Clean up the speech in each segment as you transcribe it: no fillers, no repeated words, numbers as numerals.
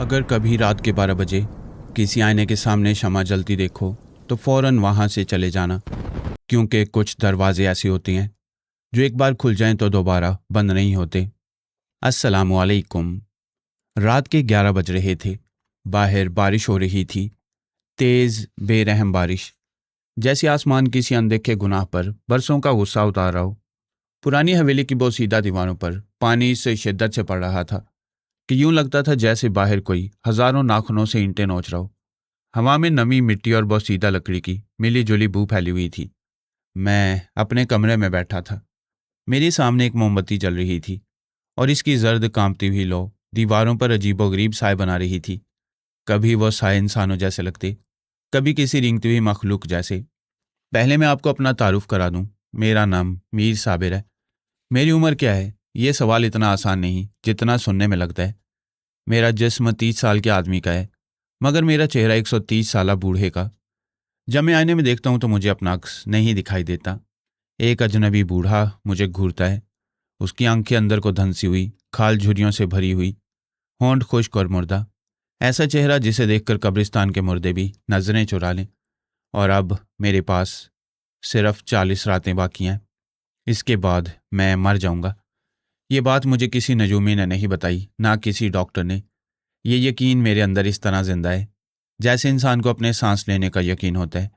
अगर कभी रात के 12 बजे किसी आईने के सामने शम्मा जलती देखो तो फौरन वहां से चले जाना, क्योंकि कुछ दरवाजे ऐसे होते हैं जो एक बार खुल जाएं तो दोबारा बंद नहीं होते। अस्सलामुअलैकुम। रात के 11 बज रहे थे। बाहर बारिश हो रही थी, तेज बेरहम बारिश, जैसे आसमान किसी अनदेखे गुनाह पर बरसों का गुस्सा उतार रहा हो। पुरानी हवेली की बोसीदा दीवारों पर पानी से शिद्दत से पड़ रहा था कि यूं लगता था जैसे बाहर कोई हजारों नाखूनों से ईंटें नोच रहा हो। हवा में नमी मिट्टी और बोसीदा लकड़ी की मिली जुली बू फैली हुई थी। मैं अपने कमरे में बैठा था। मेरे सामने एक मोमबत्ती जल रही थी और इसकी जर्द कांपती हुई लौ दीवारों पर अजीबोगरीब साए बना रही थी। कभी वो साए इंसानों जैसे लगते, कभी किसी रेंगती हुई मखलूक जैसे। पहले मैं आपको अपना तारुफ करा दूं। मेरा नाम मीर साबिर है। मेरी उम्र क्या है, ये सवाल इतना आसान नहीं जितना सुनने में लगता है। मेरा जिस्म 30 साल के आदमी का है, मगर मेरा चेहरा 130 साल बूढ़े का। जब मैं आईने में देखता हूं तो मुझे अपना अक्स नहीं दिखाई देता। एक अजनबी बूढ़ा मुझे घूरता है। उसकी आंखें अंदर को धंसी हुई, खाल झुर्रियों से भरी हुई, होंठ खुश्क और मुर्दा। ऐसा चेहरा जिसे देखकर कब्रिस्तान के मुर्दे भी नजरें चुरा लें। और अब मेरे पास सिर्फ 40 रातें बाकी हैं। इसके बाद मैं मर जाऊंगा। ये बात मुझे किसी नजूमी ने नहीं बताई, ना किसी डॉक्टर ने। ये यकीन मेरे अंदर इस तरह जिंदा है जैसे इंसान को अपने सांस लेने का यकीन होता है,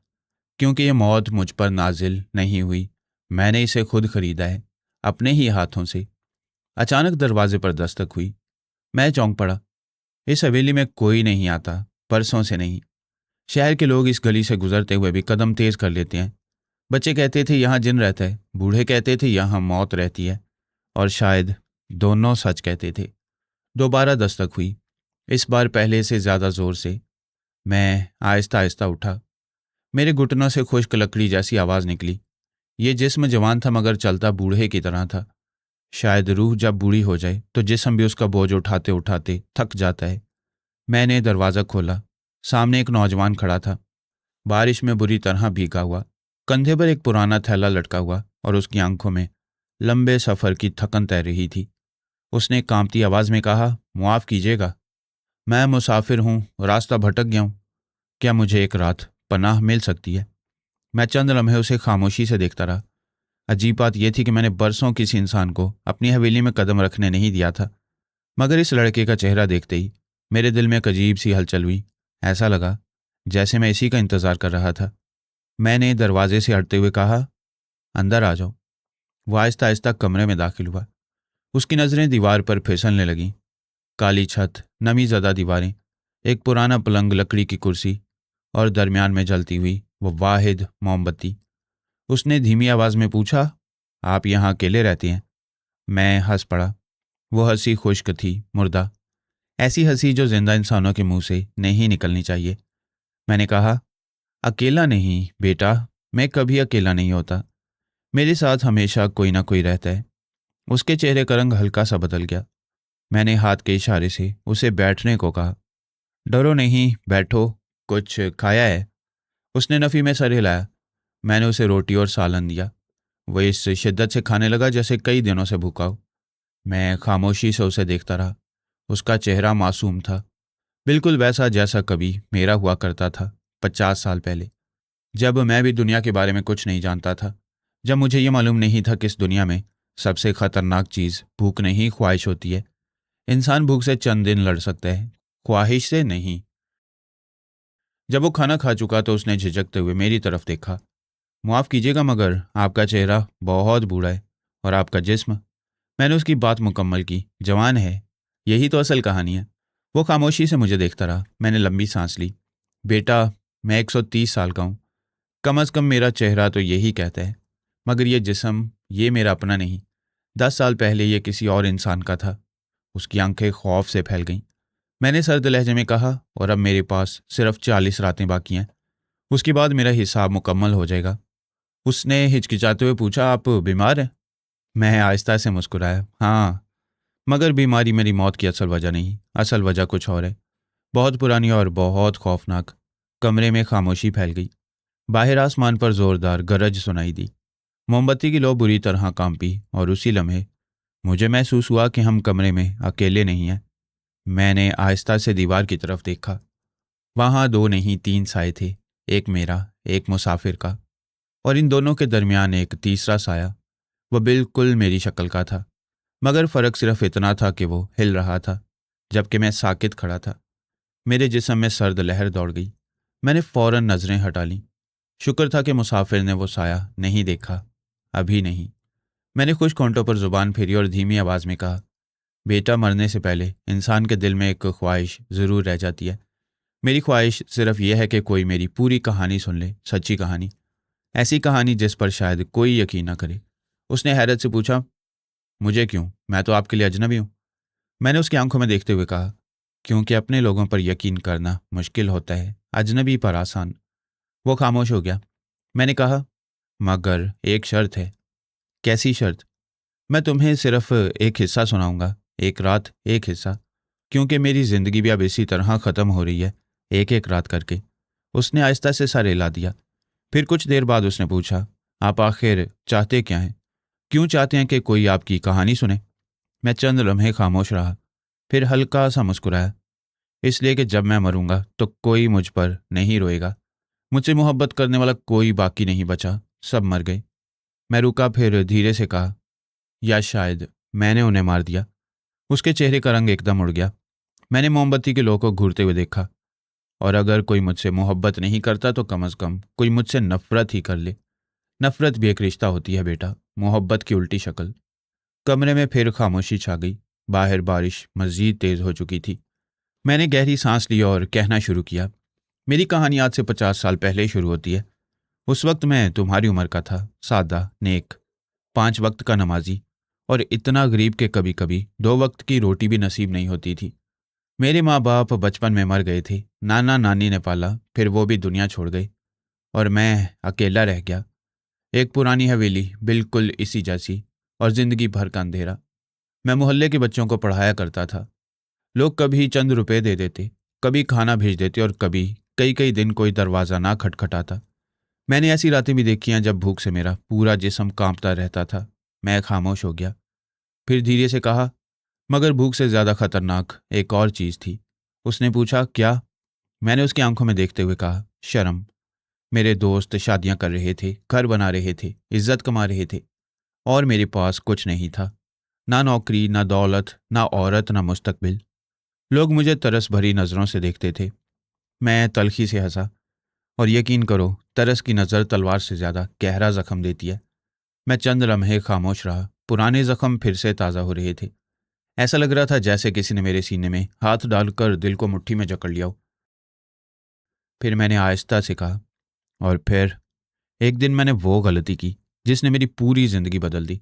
क्योंकि ये मौत मुझ पर नाजिल नहीं हुई, मैंने इसे खुद खरीदा है, अपने ही हाथों से। अचानक दरवाजे पर दस्तक हुई। मैं चौंक पड़ा। इस हवेली में कोई नहीं आता, परसों से नहीं। शहर के लोग इस गली से गुजरते हुए भी कदम तेज कर लेते हैं। बच्चे कहते थे यहाँ जिन रहता है, बूढ़े कहते थे यहाँ मौत रहती है, और शायद दोनों सच कहते थे। दोबारा दस्तक हुई, इस बार पहले से ज्यादा जोर से। मैं आहिस्ता आहिस्ता उठा। मेरे घुटनों से खुश्क लकड़ी जैसी आवाज निकली। ये जिस्म जवान था मगर चलता बूढ़े की तरह था। शायद रूह जब बूढ़ी हो जाए तो जिस्म भी उसका बोझ उठाते उठाते थक जाता है। मैंने दरवाज़ा खोला। सामने एक नौजवान खड़ा था, बारिश में बुरी तरह भीगा हुआ, कंधे पर एक पुराना थैला लटका हुआ और उसकी आंखों में लंबे सफ़र की थकन तैर रही थी। उसने कांपती आवाज़ में कहा, मुआफ़ कीजिएगा, मैं मुसाफिर हूँ, रास्ता भटक गया हूँ। क्या मुझे एक रात पनाह मिल सकती है? मैं चंद लम्हे उसे खामोशी से देखता रहा। अजीब बात यह थी कि मैंने बरसों किसी इंसान को अपनी हवेली में कदम रखने नहीं दिया था, मगर इस लड़के का चेहरा देखते ही मेरे दिल में एक अजीब सी हलचल हुई। ऐसा लगा जैसे मैं इसी का इंतज़ार कर रहा था। मैंने दरवाजे से हटते हुए कहा, अंदर आ जाओ। वो आहिस्ता आहिस्ता कमरे में दाखिल हुआ। उसकी नज़रें दीवार पर फिसलने लगीं। काली छत, नमी ज़दा दीवारें, एक पुराना पलंग, लकड़ी की कुर्सी और दरमियान में जलती हुई वो वाहिद मोमबत्ती। उसने धीमी आवाज़ में पूछा, आप यहाँ अकेले रहते हैं? मैं हंस पड़ा। वो हंसी खुश्क थी, मुर्दा, ऐसी हंसी जो जिंदा इंसानों के मुंह से नहीं निकलनी चाहिए। मैंने कहा, अकेला नहीं बेटा, मैं कभी अकेला नहीं होता। मेरे साथ हमेशा कोई ना कोई रहता है। उसके चेहरे का रंग हल्का सा बदल गया। मैंने हाथ के इशारे से उसे बैठने को कहा। डरो नहीं, बैठो, कुछ खाया है? उसने नफ़ी में सर हिलाया। मैंने उसे रोटी और सालन दिया। वो इस शिद्दत से खाने लगा जैसे कई दिनों से भूखा हो। मैं खामोशी से उसे देखता रहा। उसका चेहरा मासूम था, बिल्कुल वैसा जैसा कभी मेरा हुआ करता था 50 साल पहले, जब मैं भी दुनिया के बारे में कुछ नहीं जानता था। जब मुझे ये मालूम नहीं था कि इस दुनिया में सबसे खतरनाक चीज़ भूख नहीं, ख्वाहिश होती है। इंसान भूख से चंद दिन लड़ सकता है, ख्वाहिश से नहीं। जब वो खाना खा चुका तो उसने झिझकते हुए मेरी तरफ देखा। माफ़ कीजिएगा मगर आपका चेहरा बहुत बूढ़ा है, और आपका जिस्म। मैंने उसकी बात मुकम्मल की, जवान है। यही तो असल कहानी है। वो खामोशी से मुझे देखता रहा। मैंने लंबी सांस ली। बेटा, मैं 130 साल का हूँ। कम अज़ कम मेरा चेहरा तो यही कहता है, मगर ये जिस्म, ये मेरा अपना नहीं। 10 साल पहले ये किसी और इंसान का था। उसकी आंखें खौफ से फैल गईं। मैंने सर्द लहजे में कहा, और अब मेरे पास सिर्फ 40 रातें बाकी हैं। उसके बाद मेरा हिसाब मुकम्मल हो जाएगा। उसने हिचकिचाते हुए पूछा, आप बीमार हैं? मैं आहिस्ता से मुस्कुराया, हाँ, मगर बीमारी मेरी मौत की असल वजह नहीं। असल वजह कुछ और है, बहुत पुरानी और बहुत खौफनाक। कमरे में खामोशी फैल गई। बाहर आसमान पर जोरदार गरज सुनाई दी। मोमबत्ती की लौ बुरी तरह कांपी और उसी लम्हे मुझे महसूस हुआ कि हम कमरे में अकेले नहीं हैं। मैंने आहिस्ता से दीवार की तरफ देखा। वहाँ दो नहीं तीन साए थे, एक मेरा, एक मुसाफिर का, और इन दोनों के दरमियान एक तीसरा साया। वह बिल्कुल मेरी शक्ल का था, मगर फ़र्क सिर्फ इतना था कि वो हिल रहा था, जबकि मैं साकित खड़ा था। मेरे जिस्म में सर्द लहर दौड़ गई। मैंने फ़ौरन नज़रें हटा लीं। शुक्र था कि मुसाफिर ने वो साया नहीं देखा, अभी नहीं। मैंने खुश होंठों पर ज़ुबान फेरी और धीमी आवाज़ में कहा, बेटा, मरने से पहले इंसान के दिल में एक ख्वाहिश ज़रूर रह जाती है। मेरी ख्वाहिश सिर्फ यह है कि कोई मेरी पूरी कहानी सुन ले, सच्ची कहानी, ऐसी कहानी जिस पर शायद कोई यकीन न करे। उसने हैरत से पूछा, मुझे क्यों? मैं तो आपके लिए अजनबी हूँ। मैंने उसकी आंखों में देखते हुए कहा, क्योंकि अपने लोगों पर यकीन करना मुश्किल होता है, अजनबी पर आसान। वो खामोश हो गया। मैंने कहा, मगर एक शर्त है। कैसी शर्त? मैं तुम्हें सिर्फ एक हिस्सा सुनाऊंगा, एक रात एक हिस्सा, क्योंकि मेरी जिंदगी भी अब इसी तरह ख़त्म हो रही है, एक एक रात करके। उसने आहिस्ता से सर हिला दिया। फिर कुछ देर बाद उसने पूछा, आप आखिर चाहते क्या हैं? क्यों चाहते हैं कि कोई आपकी कहानी सुने? मैं चंद लम्हे खामोश रहा, फिर हल्का सा मुस्कुराया। इसलिए कि जब मैं मरूंगा तो कोई मुझ पर नहीं रोएगा। मुझसे मोहब्बत करने वाला कोई बाकी नहीं बचा, सब मर गए। मैं रुका, फिर धीरे से कहा, या शायद मैंने उन्हें मार दिया। उसके चेहरे का रंग एकदम उड़ गया। मैंने मोमबत्ती के लौ को घूरते हुए देखा। और अगर कोई मुझसे मोहब्बत नहीं करता तो कम से कम कोई मुझसे नफरत ही कर ले। नफरत भी एक रिश्ता होती है बेटा, मोहब्बत की उल्टी शक्ल। कमरे में फिर खामोशी छा गई। बाहर बारिश मजीद तेज हो चुकी थी। मैंने गहरी सांस ली और कहना शुरू किया, मेरी कहानी आज से 50 साल पहले ही शुरू होती है। उस वक्त मैं तुम्हारी उम्र का था, सादा, नेक, 5 वक्त का नमाजी, और इतना गरीब कि कभी कभी 2 वक्त की रोटी भी नसीब नहीं होती थी। मेरे माँ बाप बचपन में मर गए थे, नाना नानी ने पाला, फिर वो भी दुनिया छोड़ गए, और मैं अकेला रह गया। एक पुरानी हवेली, बिल्कुल इसी जैसी, और जिंदगी भर का अंधेरा। मैं मोहल्ले के बच्चों को पढ़ाया करता था। लोग कभी चंद रुपए दे देते, कभी खाना भेज देते, और कभी कई कई दिन कोई दरवाज़ा ना खटखटाता। मैंने ऐसी रातें भी देखी हैं जब भूख से मेरा पूरा जिस्म कांपता रहता था। मैं खामोश हो गया, फिर धीरे से कहा, मगर भूख से ज़्यादा खतरनाक एक और चीज़ थी। उसने पूछा, क्या? मैंने उसकी आंखों में देखते हुए कहा, शर्म। मेरे दोस्त शादियां कर रहे थे, घर बना रहे थे, इज्जत कमा रहे थे, और मेरे पास कुछ नहीं था। ना नौकरी, ना दौलत, ना औरत, ना मुस्तकबिल। लोग मुझे तरस भरी नज़रों से देखते थे। मैं तल्खी से हंसा, और यकीन करो, तरस की नज़र तलवार से ज़्यादा गहरा जख्म देती है। मैं चंद लम्हे खामोश रहा। पुराने जख्म फिर से ताज़ा हो रहे थे। ऐसा लग रहा था जैसे किसी ने मेरे सीने में हाथ डालकर दिल को मुट्ठी में जकड़ लिया हो। फिर मैंने आहिस्ता से कहा, और फिर एक दिन मैंने वो गलती की जिसने मेरी पूरी जिंदगी बदल दी।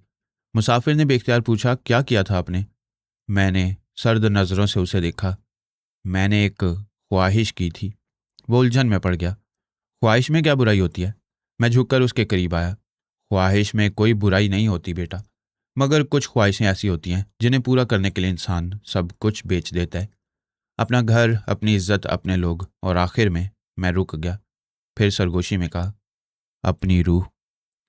मुसाफिर ने बेख्तियार पूछा, क्या किया था आपने? मैंने सर्द नज़रों से उसे देखा। मैंने एक ख्वाहिश की थी। वो उलझन में पड़ गया। ख्वाहिश में क्या बुराई होती है? मैं झुककर उसके करीब आया। ख्वाहिश में कोई बुराई नहीं होती बेटा, मगर कुछ ख्वाहिशें ऐसी होती हैं जिन्हें पूरा करने के लिए इंसान सब कुछ बेच देता है, अपना घर, अपनी इज्जत, अपने लोग, और आखिर में मैं रुक गया। फिर सरगोशी में कहा, अपनी रूह।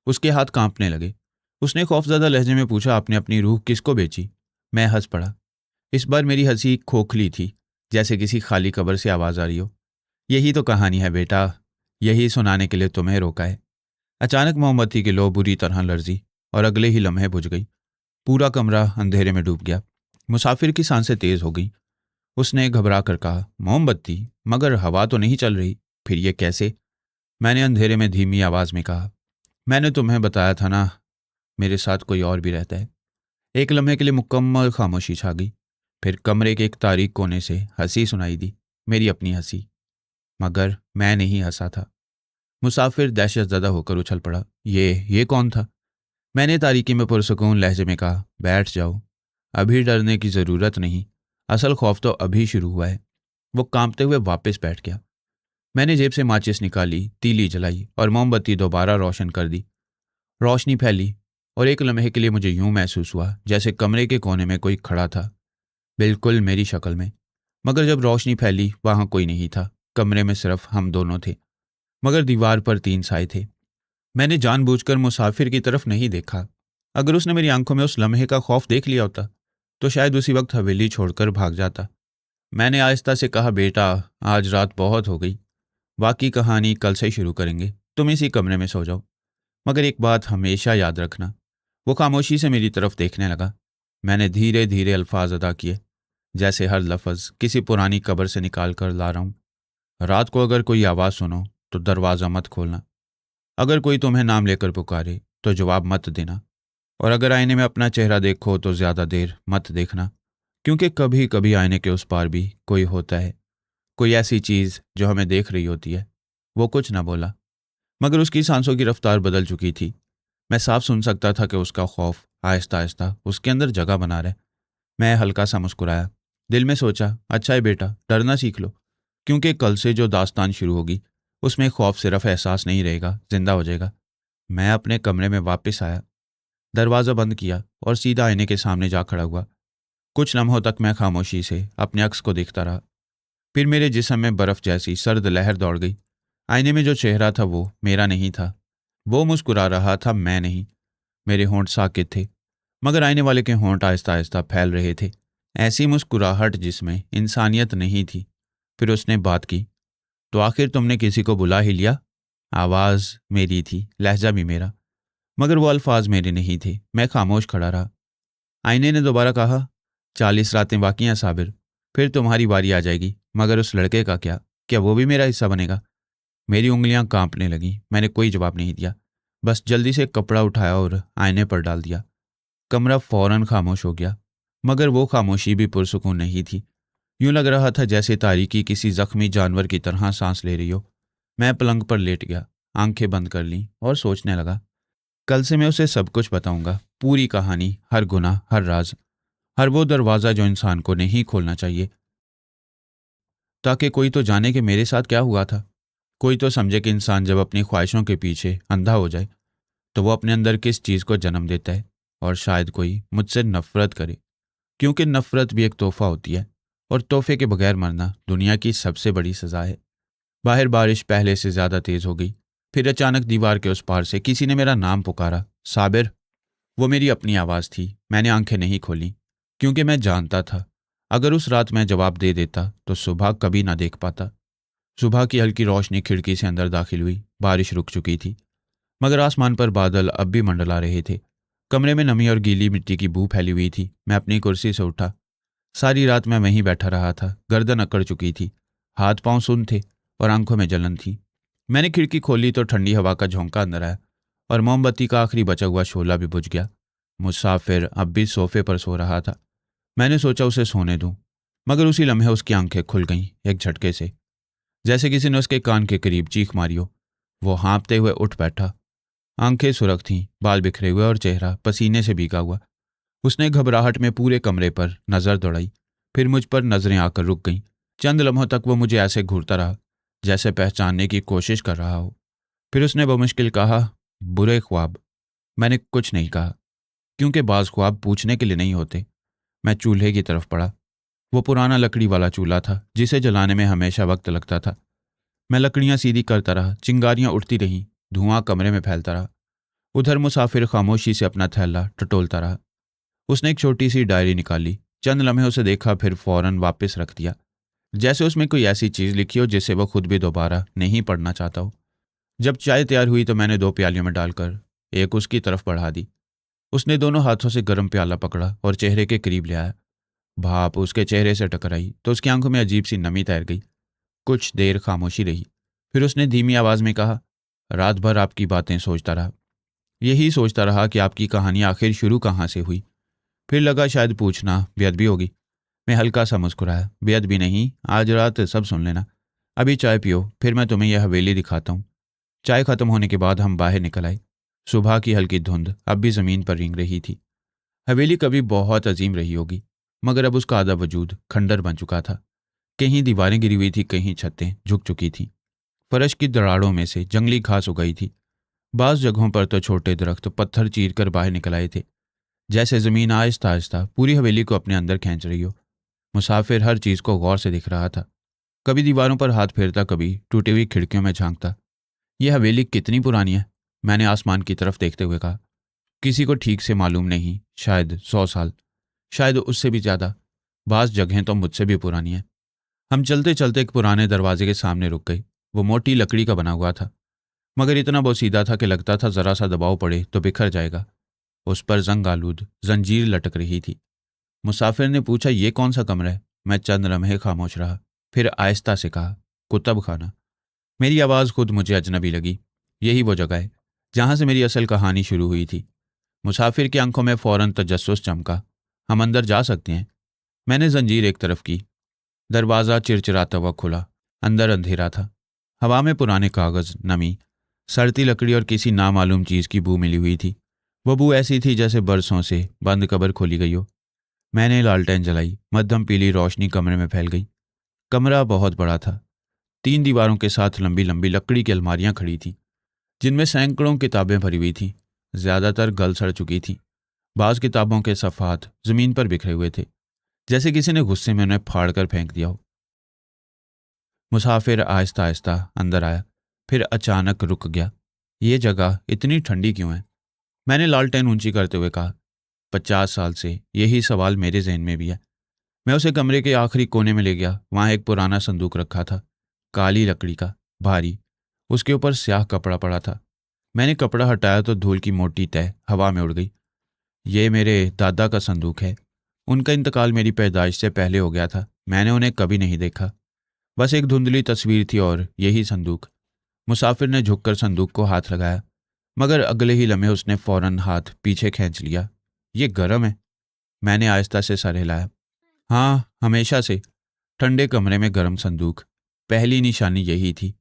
उसके हाथ कांपने लगे। उसने खौफजदा लहजे में पूछा, आपने अपनी रूह किसको बेची? मैं हंस पड़ा। इस बार मेरी हंसी खोखली थी, जैसे किसी खाली कब्र से आवाज आ रही हो। यही तो कहानी है बेटा, यही सुनाने के लिए तुम्हें रोका है। अचानक मोमबत्ती की लौ बुरी तरह लर्जी, और अगले ही लम्हे बुझ गई। पूरा कमरा अंधेरे में डूब गया। मुसाफिर की सांसें तेज हो गईं। उसने घबरा कर कहा, मोमबत्ती? मगर हवा तो नहीं चल रही। फिर ये कैसे? मैंने अंधेरे में धीमी आवाज में कहा, मैंने तुम्हें बताया था ना, मेरे साथ कोई और भी रहता है। एक लम्हे के लिए मुकम्मल खामोशी छा गई। फिर कमरे के एक तारीक कोने से हंसी सुनाई दी, मेरी अपनी हंसी। मगर मैं नहीं हंसा था। मुसाफिर दहशतज़दा होकर उछल पड़ा, ये कौन था? मैंने तारीकी में पुरसुकून लहजे में कहा, बैठ जाओ, अभी डरने की ज़रूरत नहीं, असल खौफ तो अभी शुरू हुआ है। वो कांपते हुए वापस बैठ गया। मैंने जेब से माचिस निकाली, तीली जलाई, और मोमबत्ती दोबारा रोशन कर दी। रोशनी फैली, और एक लम्हे के लिए मुझे यूं महसूस हुआ जैसे कमरे के कोने में कोई खड़ा था, बिल्कुल मेरी शक्ल में। मगर जब रोशनी फैली, वहां कोई नहीं था। कमरे में सिर्फ हम दोनों थे, मगर दीवार पर 3 साए थे। मैंने जानबूझकर मुसाफिर की तरफ नहीं देखा। अगर उसने मेरी आंखों में उस लम्हे का खौफ देख लिया होता तो शायद उसी वक्त हवेली छोड़कर भाग जाता। मैंने आहिस्ता से कहा, बेटा आज रात बहुत हो गई, बाकी कहानी कल से शुरू करेंगे, तुम इसी कमरे में सो जाओ। मगर एक बात हमेशा याद रखना। वो खामोशी से मेरी तरफ देखने लगा। मैंने धीरे धीरे अल्फाज अदा किए, जैसे हर लफ्ज़ किसी पुरानी कब्र से निकाल कर ला रहा हूँ। रात को अगर कोई आवाज़ सुनो तो दरवाज़ा मत खोलना। अगर कोई तुम्हें नाम लेकर पुकारे तो जवाब मत देना। और अगर आईने में अपना चेहरा देखो तो ज़्यादा देर मत देखना, क्योंकि कभी कभी आईने के उस पार भी कोई होता है, कोई ऐसी चीज़ जो हमें देख रही होती है। वो कुछ ना बोला, मगर उसकी सांसों की रफ्तार बदल चुकी थी। मैं साफ सुन सकता था कि उसका खौफ आहिस्ता आहिस्ता उसके अंदर जगह बना रहा है। मैं हल्का सा मुस्कुराया, दिल में सोचा, अच्छा है बेटा, डरना सीख लो, क्योंकि कल से जो दास्तान शुरू होगी उसमें खौफ सिर्फ एहसास नहीं रहेगा, जिंदा हो जाएगा। मैं अपने कमरे में वापस आया, दरवाज़ा बंद किया और सीधा आईने के सामने जा खड़ा हुआ। कुछ लम्हों तक मैं खामोशी से अपने अक्स को देखता रहा। फिर मेरे जिस्म में बर्फ़ जैसी सर्द लहर दौड़ गई। आईने में जो चेहरा था वो मेरा नहीं था। वो मुस्कुरा रहा था, मैं नहीं। मेरे होंठ साकित थे, मगर आईने वाले के होंठ आहिस्ता आहिस्ता फैल रहे थे, ऐसी मुस्कुराहट जिसमें इंसानियत नहीं थी। फिर उसने बात की, तो आखिर तुमने किसी को बुला ही लिया? आवाज़ मेरी थी, लहजा भी मेरा, मगर वो अल्फाज मेरे नहीं थे। मैं खामोश खड़ा रहा। आईने ने दोबारा कहा, 40 रातें बाकी हैं साबिर, फिर तुम्हारी बारी आ जाएगी। मगर उस लड़के का क्या? क्या वो भी मेरा हिस्सा बनेगा? मेरी उंगलियां कांपने लगीं। मैंने कोई जवाब नहीं दिया, बस जल्दी से कपड़ा उठाया और आईने पर डाल दिया। कमरा फौरन खामोश हो गया, मगर वो खामोशी भी पुरसुकून नहीं थी। यूं लग रहा था जैसे तारीकी किसी जख्मी जानवर की तरह सांस ले रही हो। मैं पलंग पर लेट गया, आंखें बंद कर लीं और सोचने लगा। कल से मैं उसे सब कुछ बताऊंगा, पूरी कहानी, हर गुनाह, हर राज, हर वो दरवाज़ा जो इंसान को नहीं खोलना चाहिए, ताकि कोई तो जाने कि मेरे साथ क्या हुआ था। कोई तो समझे कि इंसान जब अपनी ख्वाहिशों के पीछे अंधा हो जाए तो वो अपने अंदर किस चीज़ को जन्म देता है। और शायद कोई मुझसे नफरत करे, क्योंकि नफरत भी एक तोहफा होती है, और तोहफे के बगैर मरना दुनिया की सबसे बड़ी सज़ा है। बाहर बारिश पहले से ज़्यादा तेज़ हो गई। फिर अचानक दीवार के उस पार से किसी ने मेरा नाम पुकारा, साबिर। वो मेरी अपनी आवाज़ थी। मैंने आंखें नहीं खोली, क्योंकि मैं जानता था अगर उस रात मैं जवाब दे देता तो सुबह कभी ना देख पाता। सुबह की हल्की रोशनी खिड़की से अंदर दाखिल हुई। बारिश रुक चुकी थी, मगर आसमान पर बादल अब भी मंडला रहे थे। कमरे में नमी और गीली मिट्टी की बू फैली हुई थी। मैं अपनी कुर्सी से उठा। सारी रात मैं वहीं बैठा रहा था। गर्दन अकड़ चुकी थी, हाथ पांव सुन्न थे और आंखों में जलन थी। मैंने खिड़की खोली तो ठंडी हवा का झोंका अंदर आया और मोमबत्ती का आखिरी बचा हुआ शोला भी बुझ गया। मुसाफिर अब भी सोफे पर सो रहा था। मैंने सोचा उसे सोने दूं, मगर उसी लम्हे उसकी आंखें खुल गईं एक झटके से, जैसे किसी ने उसके कान के करीब चीख मारी हो। वो हाँफते हुए उठ बैठा। आंखें सुरख थीं, बाल बिखरे हुए और चेहरा पसीने से भीगा हुआ। उसने घबराहट में पूरे कमरे पर नजर दौड़ाई, फिर मुझ पर नजरें आकर रुक गईं। चंद लम्हों तक वो मुझे ऐसे घूरता रहा जैसे पहचानने की कोशिश कर रहा हो। फिर उसने बमुश्किल कहा, बुरे ख्वाब। मैंने कुछ नहीं कहा, क्योंकि बाज ख्वाब पूछने के लिए नहीं होते। मैं चूल्हे की तरफ पड़ा। वो पुराना लकड़ी वाला चूल्हा था जिसे जलाने में हमेशा वक्त लगता था। मैं लकड़ियां सीधी करता रहा, चिंगारियां उठती रहीं, धुआं कमरे में फैलता रहा। उधर मुसाफिर खामोशी से अपना थैला टटोलता रहा। उसने एक छोटी सी डायरी निकाली, चंद लम्हे उसे देखा, फिर फौरन वापस रख दिया, जैसे उसमें कोई ऐसी चीज़ लिखी हो जिसे वो खुद भी दोबारा नहीं पढ़ना चाहता हो। जब चाय तैयार हुई तो मैंने 2 प्यालियों में डालकर एक उसकी तरफ बढ़ा दी। उसने दोनों हाथों से गर्म प्याला पकड़ा और चेहरे के करीब ले आया। भाप उसके चेहरे से टकराई तो उसकी आंखों में अजीब सी नमी तैर गई। कुछ देर खामोशी रही, फिर उसने धीमी आवाज़ में कहा, रात भर आपकी बातें सोचता रहा, यही सोचता रहा कि आपकी कहानी आखिर शुरू कहाँ से हुई। फिर लगा शायद पूछना बेअदबी होगी। मैं हल्का सा मुस्कुराया, बेअदबी नहीं, आज रात सब सुन लेना। अभी चाय पियो, फिर मैं तुम्हें यह हवेली दिखाता हूँ। चाय खत्म होने के बाद हम बाहर निकल आए। सुबह की हल्की धुंध अब भी ज़मीन पर रेंग रही थी। हवेली कभी बहुत अजीम रही होगी, मगर अब उसका आधा वजूद खंडर बन चुका था। कहीं दीवारें गिरी हुई थी, कहीं छतें झुक चुकी थीं। फर्श की दराड़ों में से जंगली घास उगाई थी। बाज़ जगहों पर तो छोटे दरख्त पत्थर चीर कर बाहर निकल आए थे, जैसे ज़मीन आहिस्ता आहिस्ता पूरी हवेली को अपने अंदर खींच रही हो। मुसाफिर हर चीज़ को गौर से दिख रहा था, कभी दीवारों पर हाथ फेरता, कभी टूटी हुई खिड़कियों में झांकता। यह हवेली कितनी पुरानी है? मैंने आसमान की तरफ देखते हुए कहा। किसी को ठीक से मालूम नहीं, शायद 100 साल, शायद उससे भी ज़्यादा। बाज़ जगहें तो मुझसे भी पुरानी हैं। हम चलते चलते एक पुराने दरवाजे के सामने रुक गए। वो मोटी लकड़ी का बना हुआ था, मगर इतना बोसीधा था कि लगता था जरा सा दबाव पड़े तो बिखर जाएगा। उस पर जंग आलूद जंजीर लटक रही थी। मुसाफिर ने पूछा, ये कौन सा कमरा है? मैं चंद लम्हे खामोश रहा, फिर आहिस्ता से कहा, कुतब खाना। मेरी आवाज़ खुद मुझे अजनबी लगी। यही वो जगह है जहाँ से मेरी असल कहानी शुरू हुई थी। मुसाफिर की आंखों में फौरन तजस्सुस चमका। हम अंदर जा सकते हैं? मैंने जंजीर एक तरफ की। दरवाज़ा चिरचिराता हुआ खुला। अंदर अंधेरा था। हवा में पुराने कागज़, नमी, सड़ती लकड़ी और किसी नामालूम चीज़ की बू मिली हुई थी। वो बू ऐसी थी जैसे बरसों से बंद कब्र खोली गई हो। मैंने लालटेन जलाई। मध्यम पीली रोशनी कमरे में फैल गई। कमरा बहुत बड़ा था। 3 दीवारों के साथ लंबी लंबी लकड़ी की अलमारियां खड़ी थीं, जिनमें सैकड़ों किताबें भरी हुई थीं। ज़्यादातर गल सड़ चुकी थीं। बाज़ किताबों के सफ़ात ज़मीन पर बिखरे हुए थे, जैसे किसी ने गुस्से में उन्हें फाड़ कर फेंक दिया हो। मुसाफिर आहिस्ता आहिस्ता अंदर आया, फिर अचानक रुक गया। ये जगह इतनी ठंडी क्यों है? मैंने लालटेन ऊंची करते हुए कहा। 50 साल से यही सवाल मेरे जहन में भी है। मैं उसे कमरे के आखिरी कोने में ले गया। वहाँ एक पुराना संदूक रखा था, काली लकड़ी का, भारी। उसके ऊपर स्याह कपड़ा पड़ा था। मैंने कपड़ा हटाया तो धूल की मोटी तह हवा में उड़ गई। ये मेरे दादा का संदूक है। उनका इंतकाल मेरी पैदाइश से पहले हो गया था। मैंने उन्हें कभी नहीं देखा। बस एक धुंधली तस्वीर थी और यही संदूक। मुसाफिर ने झुककर संदूक को हाथ लगाया, मगर अगले ही लम्हे उसने फौरन हाथ पीछे खींच लिया। ये गर्म है। मैंने आहिस्ता से सर हिलाया। हाँ, हमेशा से। ठंडे कमरे में गर्म संदूक, पहली निशानी यही थी।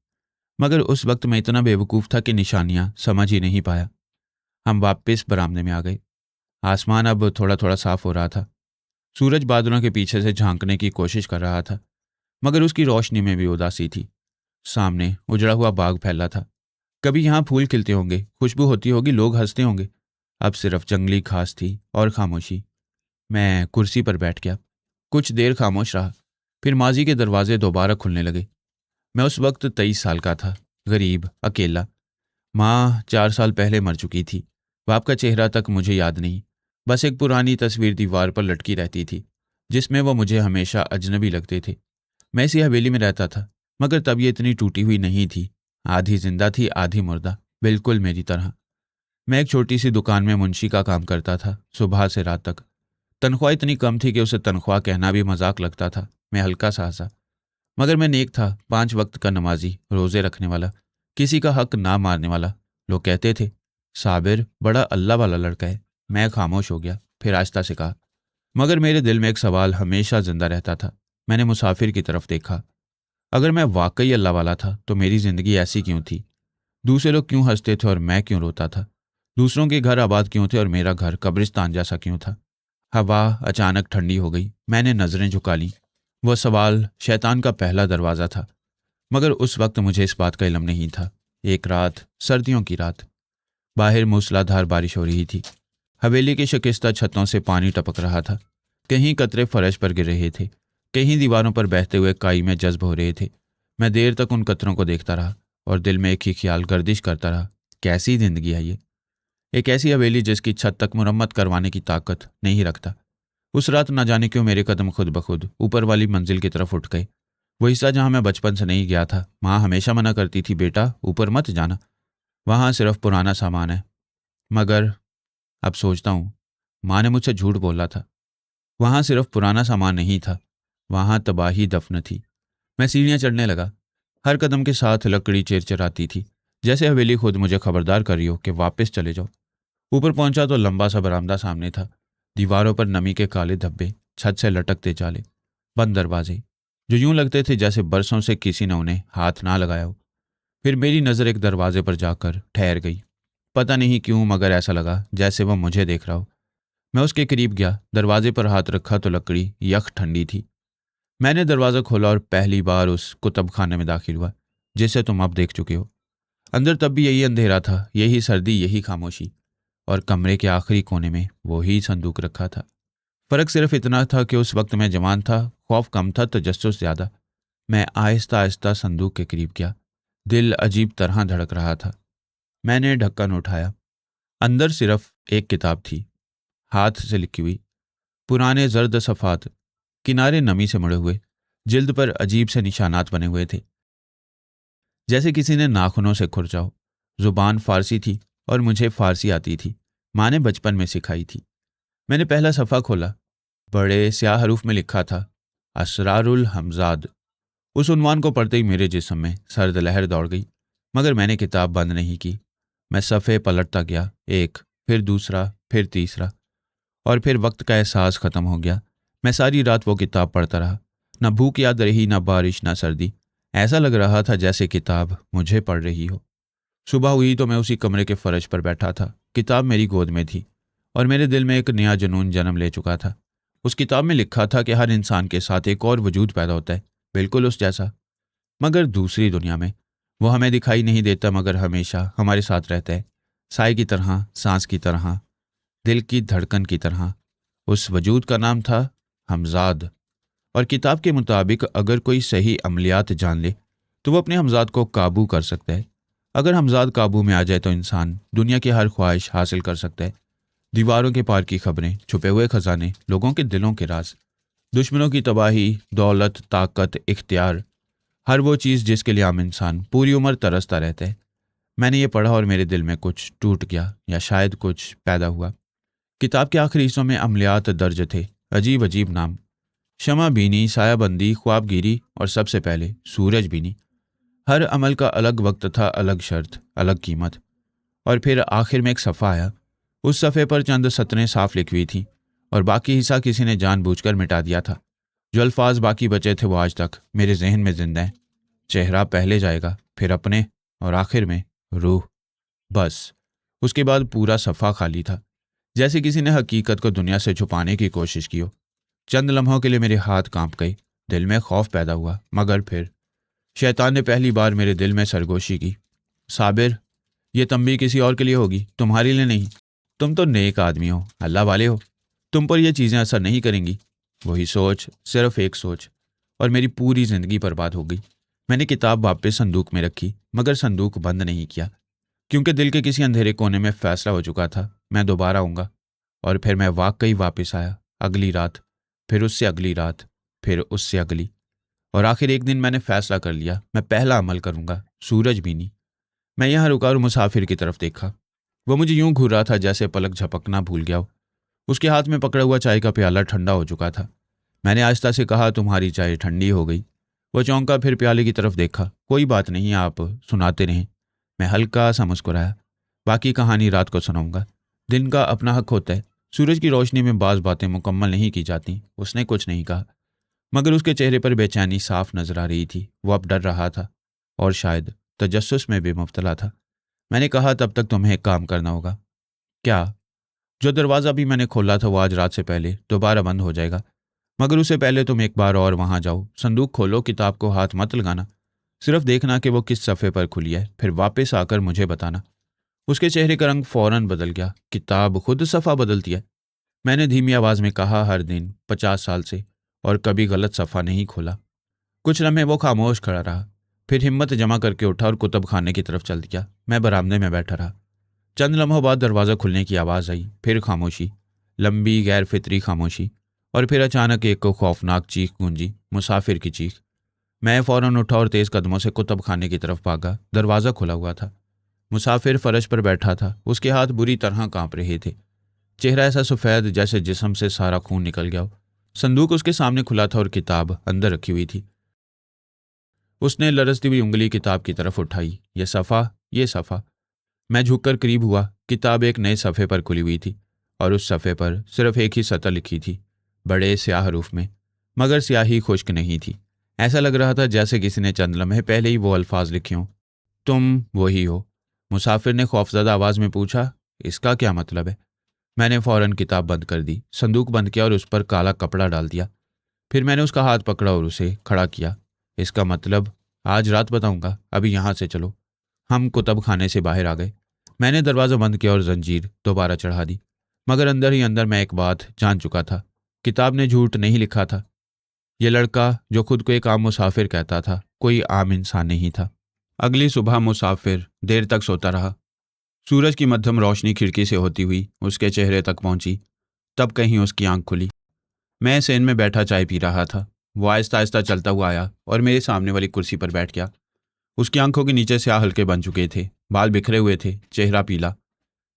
मगर उस वक्त मैं इतना बेवकूफ़ था कि निशानियां समझ ही नहीं पाया। हम वापस बरामदे में आ गए। आसमान अब थोड़ा थोड़ा साफ हो रहा था। सूरज बादलों के पीछे से झांकने की कोशिश कर रहा था, मगर उसकी रोशनी में भी उदासी थी। सामने उजड़ा हुआ बाग फैला था। कभी यहाँ फूल खिलते होंगे, खुशबू होती होगी, लोग हंसते होंगे। अब सिर्फ जंगली घास थी और खामोशी। मैं कुर्सी पर बैठ गया। कुछ देर खामोश रहा, फिर माजी के दरवाजे दोबारा खुलने लगे। मैं उस वक्त 23 साल का था, गरीब, अकेला। माँ 4 साल पहले मर चुकी थी। बाप का चेहरा तक मुझे याद नहीं। बस एक पुरानी तस्वीर दीवार पर लटकी रहती थी, जिसमें वो मुझे हमेशा अजनबी लगते थे। मैं इसी हवेली में रहता था, मगर तब ये इतनी टूटी हुई नहीं थी। आधी जिंदा थी, आधी मुर्दा, बिल्कुल मेरी तरह। मैं एक छोटी सी दुकान में मुंशी का काम करता था, सुबह से रात तक। तनख्वाह इतनी कम थी कि उसे तनख्वाह कहना भी मजाक लगता था। मैं हल्का सा हंसा। मगर मैं नेक था, 5 वक्त का नमाजी, रोजे रखने वाला, किसी का हक ना मारने वाला। लोग कहते थे, साबिर बड़ा अल्लाह वाला लड़का है। मैं खामोश हो गया, फिर आहिस्ता से कहा, मगर मेरे दिल में एक सवाल हमेशा जिंदा रहता था। मैंने मुसाफिर की तरफ देखा। अगर मैं वाकई अल्लाह वाला था तो मेरी जिंदगी ऐसी क्यों थी? दूसरे लोग क्यों हंसते थे और मैं क्यों रोता था? दूसरों के घर आबाद क्यों थे और मेरा घर कब्रिस्तान जैसा क्यों था? हवा अचानक ठंडी हो गई। मैंने नजरें झुका लीं। वह सवाल शैतान का पहला दरवाज़ा था, मगर उस वक्त मुझे इस बात का इल्म नहीं था। एक रात, सर्दियों की रात, बाहर मूसलाधार बारिश हो रही थी। हवेली की शिकस्ता छतों से पानी टपक रहा था। कहीं कतरे फर्श पर गिर रहे थे, कहीं दीवारों पर बहते हुए काई में जज्ब हो रहे थे। मैं देर तक उन कतरों को देखता रहा और दिल में एक ही ख्याल गर्दिश करता रहा, कैसी जिंदगी है ये? एक ऐसी हवेली जिसकी छत तक मुरम्मत करवाने की ताकत नहीं रखता। उस रात न जाने क्यों मेरे कदम खुद ब खुद ऊपर वाली मंजिल की तरफ उठ गए। वो हिस्सा जहां मैं बचपन से नहीं गया था। माँ हमेशा मना करती थी, बेटा ऊपर मत जाना, वहां सिर्फ पुराना सामान है। मगर अब सोचता हूँ, माँ ने मुझसे झूठ बोला था। वहां सिर्फ पुराना सामान नहीं था, वहां तबाही दफन थी। मैं सीढ़ियां चढ़ने लगा। हर कदम के साथ लकड़ी चिरचिराती थी, जैसे हवेली खुद मुझे खबरदार कर रही हो कि वापस चले जाओ। ऊपर पहुंचा तो लंबा सा बरामदा सामने था। दीवारों पर नमी के काले धब्बे, छत से लटकते जाले, बंद दरवाजे जो यूं लगते थे जैसे बरसों से किसी ने उन्हें हाथ ना लगाया हो। फिर मेरी नज़र एक दरवाजे पर जाकर ठहर गई। पता नहीं क्यों, मगर ऐसा लगा जैसे वह मुझे देख रहा हो। मैं उसके करीब गया, दरवाजे पर हाथ रखा तो लकड़ी यख ठंडी थी। मैंने दरवाज़ा खोला और पहली बार उस कुतब खाने में दाखिल हुआ जिसे तुम अब देख चुके हो। अंदर तब भी यही अंधेरा था, यही सर्दी, यही खामोशी, और कमरे के आखिरी कोने में वही संदूक रखा था। फर्क सिर्फ इतना था कि उस वक्त मैं जवान था, खौफ कम था, तजस्सुस ज्यादा। मैं आहिस्ता आहिस्ता संदूक के करीब गया। दिल अजीब तरह धड़क रहा था। मैंने ढक्कन उठाया। अंदर सिर्फ एक किताब थी, हाथ से लिखी हुई, पुराने जर्द सफ़ात, किनारे नमी से मुड़े हुए, जिल्द पर अजीब से निशानात बने हुए थे, जैसे किसी ने नाखूनों से खुरचा हो। जुबान फारसी थी और मुझे फारसी आती थी, माँ ने बचपन में सिखाई थी। मैंने पहला सफ़ा खोला। बड़े स्याह हरूफ में लिखा था, असरारुल हमजाद। उस उन्वान को पढ़ते ही मेरे जिस्म में सर्द लहर दौड़ गई, मगर मैंने किताब बंद नहीं की। मैं सफ़े पलटता गया, एक, फिर दूसरा, फिर तीसरा, और फिर वक्त का एहसास ख़त्म हो गया। मैं सारी रात वो किताब पढ़ता रहा। न भूख याद रही, न बारिश, न सर्दी। ऐसा लग रहा था जैसे किताब मुझे पढ़ रही हो। सुबह हुई तो मैं उसी कमरे के फर्श पर बैठा था। किताब मेरी गोद में थी और मेरे दिल में एक नया जुनून जन्म ले चुका था। उस किताब में लिखा था कि हर इंसान के साथ एक और वजूद पैदा होता है, बिल्कुल उस जैसा, मगर दूसरी दुनिया में। वो हमें दिखाई नहीं देता मगर हमेशा हमारे साथ रहता है, साए की तरह, सांस की तरह, दिल की धड़कन की तरह। उस वजूद का नाम था हमजाद। और किताब के मुताबिक अगर कोई सही अमलियात जान ले तो वो अपने हमजाद को काबू कर सकता है। अगर हमजाद काबू में आ जाए तो इंसान दुनिया की हर ख्वाहिश हासिल कर सकता है। दीवारों के पार की खबरें, छुपे हुए खजाने, लोगों के दिलों के राज, दुश्मनों की तबाही, दौलत, ताकत, इख्तियार, हर वो चीज़ जिसके लिए आम इंसान पूरी उम्र तरसता रहता है। मैंने ये पढ़ा और मेरे दिल में कुछ टूट गया, या शायद कुछ पैदा हुआ। किताब के आखिरी हिस्सों में अमलियात दर्ज थे, अजीब अजीब नाम, शमा बीनी, सायाबंदी, ख्वाबगिरी और सबसे पहले सूरज बीनी। हर अमल का अलग वक्त था, अलग शर्त, अलग कीमत। और फिर आखिर में एक सफ़ा आया। उस सफ़े पर चंद सतरें साफ लिखी हुई थी और बाकी हिस्सा किसी ने जानबूझकर मिटा दिया था। जो अल्फाज बाकी बचे थे वो आज तक मेरे जहन में जिंदा हैं। चेहरा पहले जाएगा, फिर अपने, और आखिर में रूह। बस उसके बाद पूरा सफ़ा खाली था, जैसे किसी ने हकीकत को दुनिया से छुपाने की कोशिश की हो। चंद लम्हों के लिए मेरे हाथ कांप गए, दिल में खौफ पैदा हुआ, मगर फिर शैतान ने पहली बार मेरे दिल में सरगोशी की। साबिर, ये तंबी किसी और के लिए होगी, तुम्हारे लिए नहीं। तुम तो नेक आदमी हो, अल्लाह वाले हो, तुम पर ये चीज़ें असर नहीं करेंगी। वही सोच, सिर्फ एक सोच, और मेरी पूरी ज़िंदगी बर्बाद हो गई। मैंने किताब वापस संदूक में रखी, मगर संदूक बंद नहीं किया, क्योंकि दिल के किसी अंधेरे कोने में फैसला हो चुका था, मैं दोबारा आऊँगा। और फिर मैं वाकई वापस आया। अगली रात, फिर उससे अगली रात, फिर उससे अगली, और आखिर एक दिन मैंने फैसला कर लिया, मैं पहला अमल करूँगा, सूरज भी नहीं। मैं यहाँ रुका और मुसाफिर की तरफ देखा। वो मुझे यूं घूर रहा था जैसे पलक झपकना भूल गया हो। उसके हाथ में पकड़ा हुआ चाय का प्याला ठंडा हो चुका था। मैंने आहिस्ता से कहा, तुम्हारी चाय ठंडी हो गई। वो चौंका, फिर प्याले की तरफ देखा। कोई बात नहीं, आप सुनाते रहें। मैं हल्का सा मुस्कुराया। बाकी कहानी रात को सुनाऊंगा, दिन का अपना हक होता है। सूरज की रोशनी में बाज़ बातें मुकम्मल नहीं की जाती। उसने कुछ नहीं कहा, मगर उसके चेहरे पर बेचैनी साफ नजर आ रही थी। वो अब डर रहा था और शायद तजस्सुस में भी मुब्तला था। मैंने कहा, तब तक तुम्हें एक काम करना होगा। क्या? जो दरवाज़ा भी मैंने खोला था वो आज रात से पहले दोबारा बंद हो जाएगा, मगर उससे पहले तुम एक बार और वहां जाओ, संदूक खोलो, किताब को हाथ मत लगाना, सिर्फ देखना कि वो किस सफ़े पर खुली है, फिर वापस आकर मुझे बताना। उसके चेहरे का रंग फौरन बदल गया। किताब खुद सफ़ा बदलती है, मैंने धीमी आवाज़ में कहा। हर दिन 50 साल से, और कभी गलत सफ़ा नहीं खोला। कुछ लम्हे वो खामोश खड़ा रहा, फिर हिम्मत जमा करके उठा और कुतुब खाने की तरफ चल दिया। मैं बरामदे में बैठा रहा। चंद लम्हों बाद दरवाज़ा खुलने की आवाज़ आई, फिर खामोशी, लंबी गैर फितरी खामोशी, और फिर अचानक एक खौफनाक चीख गूंजी, मुसाफिर की चीख। मैं फ़ौरन उठा और तेज़ कदमों से कुतुब खाने की तरफ भागा। दरवाज़ा खुला हुआ था। मुसाफिर फर्श पर बैठा था, उसके हाथ बुरी तरह कांप रहे थे, चेहरा ऐसा सफ़ेद जैसे जिस्म से सारा खून निकल गया हो। संदूक उसके सामने खुला था और किताब अंदर रखी हुई थी। उसने लरसती हुई उंगली किताब की तरफ उठाई। ये सफ़ा, ये सफ़ा। मैं झुककर करीब हुआ। किताब एक नए सफ़े पर खुली हुई थी और उस सफ़े पर सिर्फ एक ही सतह लिखी थी, बड़े स्याह हरूफ में, मगर स्याही खुश्क नहीं थी। ऐसा लग रहा था जैसे किसी ने चंद लम्हे पहले ही वो अल्फाज लिखे हों, तुम वही हो। मुसाफिर ने खौफजदा आवाज़ में पूछा, इसका क्या मतलब है? मैंने फ़ौरन किताब बंद कर दी, संदूक बंद किया और उस पर काला कपड़ा डाल दिया। फिर मैंने उसका हाथ पकड़ा और उसे खड़ा किया। इसका मतलब आज रात बताऊंगा, अभी यहाँ से चलो। हम कुतुब खाने से बाहर आ गए। मैंने दरवाज़ा बंद किया और जंजीर दोबारा चढ़ा दी, मगर अंदर ही अंदर मैं एक बात जान चुका था, किताब ने झूठ नहीं लिखा था। ये लड़का जो खुद को एक आम मुसाफिर कहता था, कोई आम इंसान नहीं था। अगली सुबह मुसाफिर देर तक सोता रहा। सूरज की मध्यम रोशनी खिड़की से होती हुई उसके चेहरे तक पहुंची, तब कहीं उसकी आंख खुली। मैं सेन में बैठा चाय पी रहा था। वो आहिस्ता आहिस्ता चलता हुआ आया और मेरे सामने वाली कुर्सी पर बैठ गया। उसकी आंखों के नीचे स्याह हल्के बन चुके थे, बाल बिखरे हुए थे, चेहरा पीला।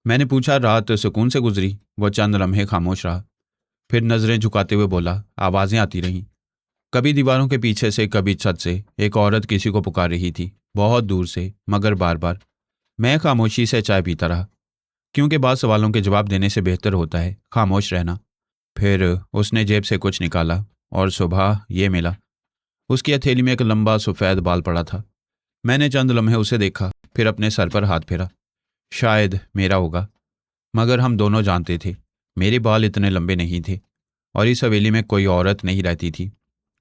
मैंने पूछा, रात सुकून से गुजरी? वो चंद लम्हे खामोश रहा, फिर नजरें झुकाते हुए बोला, आवाजें आती रहीं, कभी दीवारों के पीछे से, कभी छत से। एक औरत किसी को पुकार रही थी, बहुत दूर से, मगर बार बार। मैं खामोशी से चाय पीता रहा, क्योंकि बाद सवालों के जवाब देने से बेहतर होता है खामोश रहना। फिर उसने जेब से कुछ निकाला और सुबह ये मिला। उसकी हथेली में एक लंबा सफ़ेद बाल पड़ा था। मैंने चंद लम्हे उसे देखा, फिर अपने सर पर हाथ फेरा। शायद मेरा होगा, मगर हम दोनों जानते थे मेरे बाल इतने लंबे नहीं थे और इस हवेली में कोई औरत नहीं रहती थी।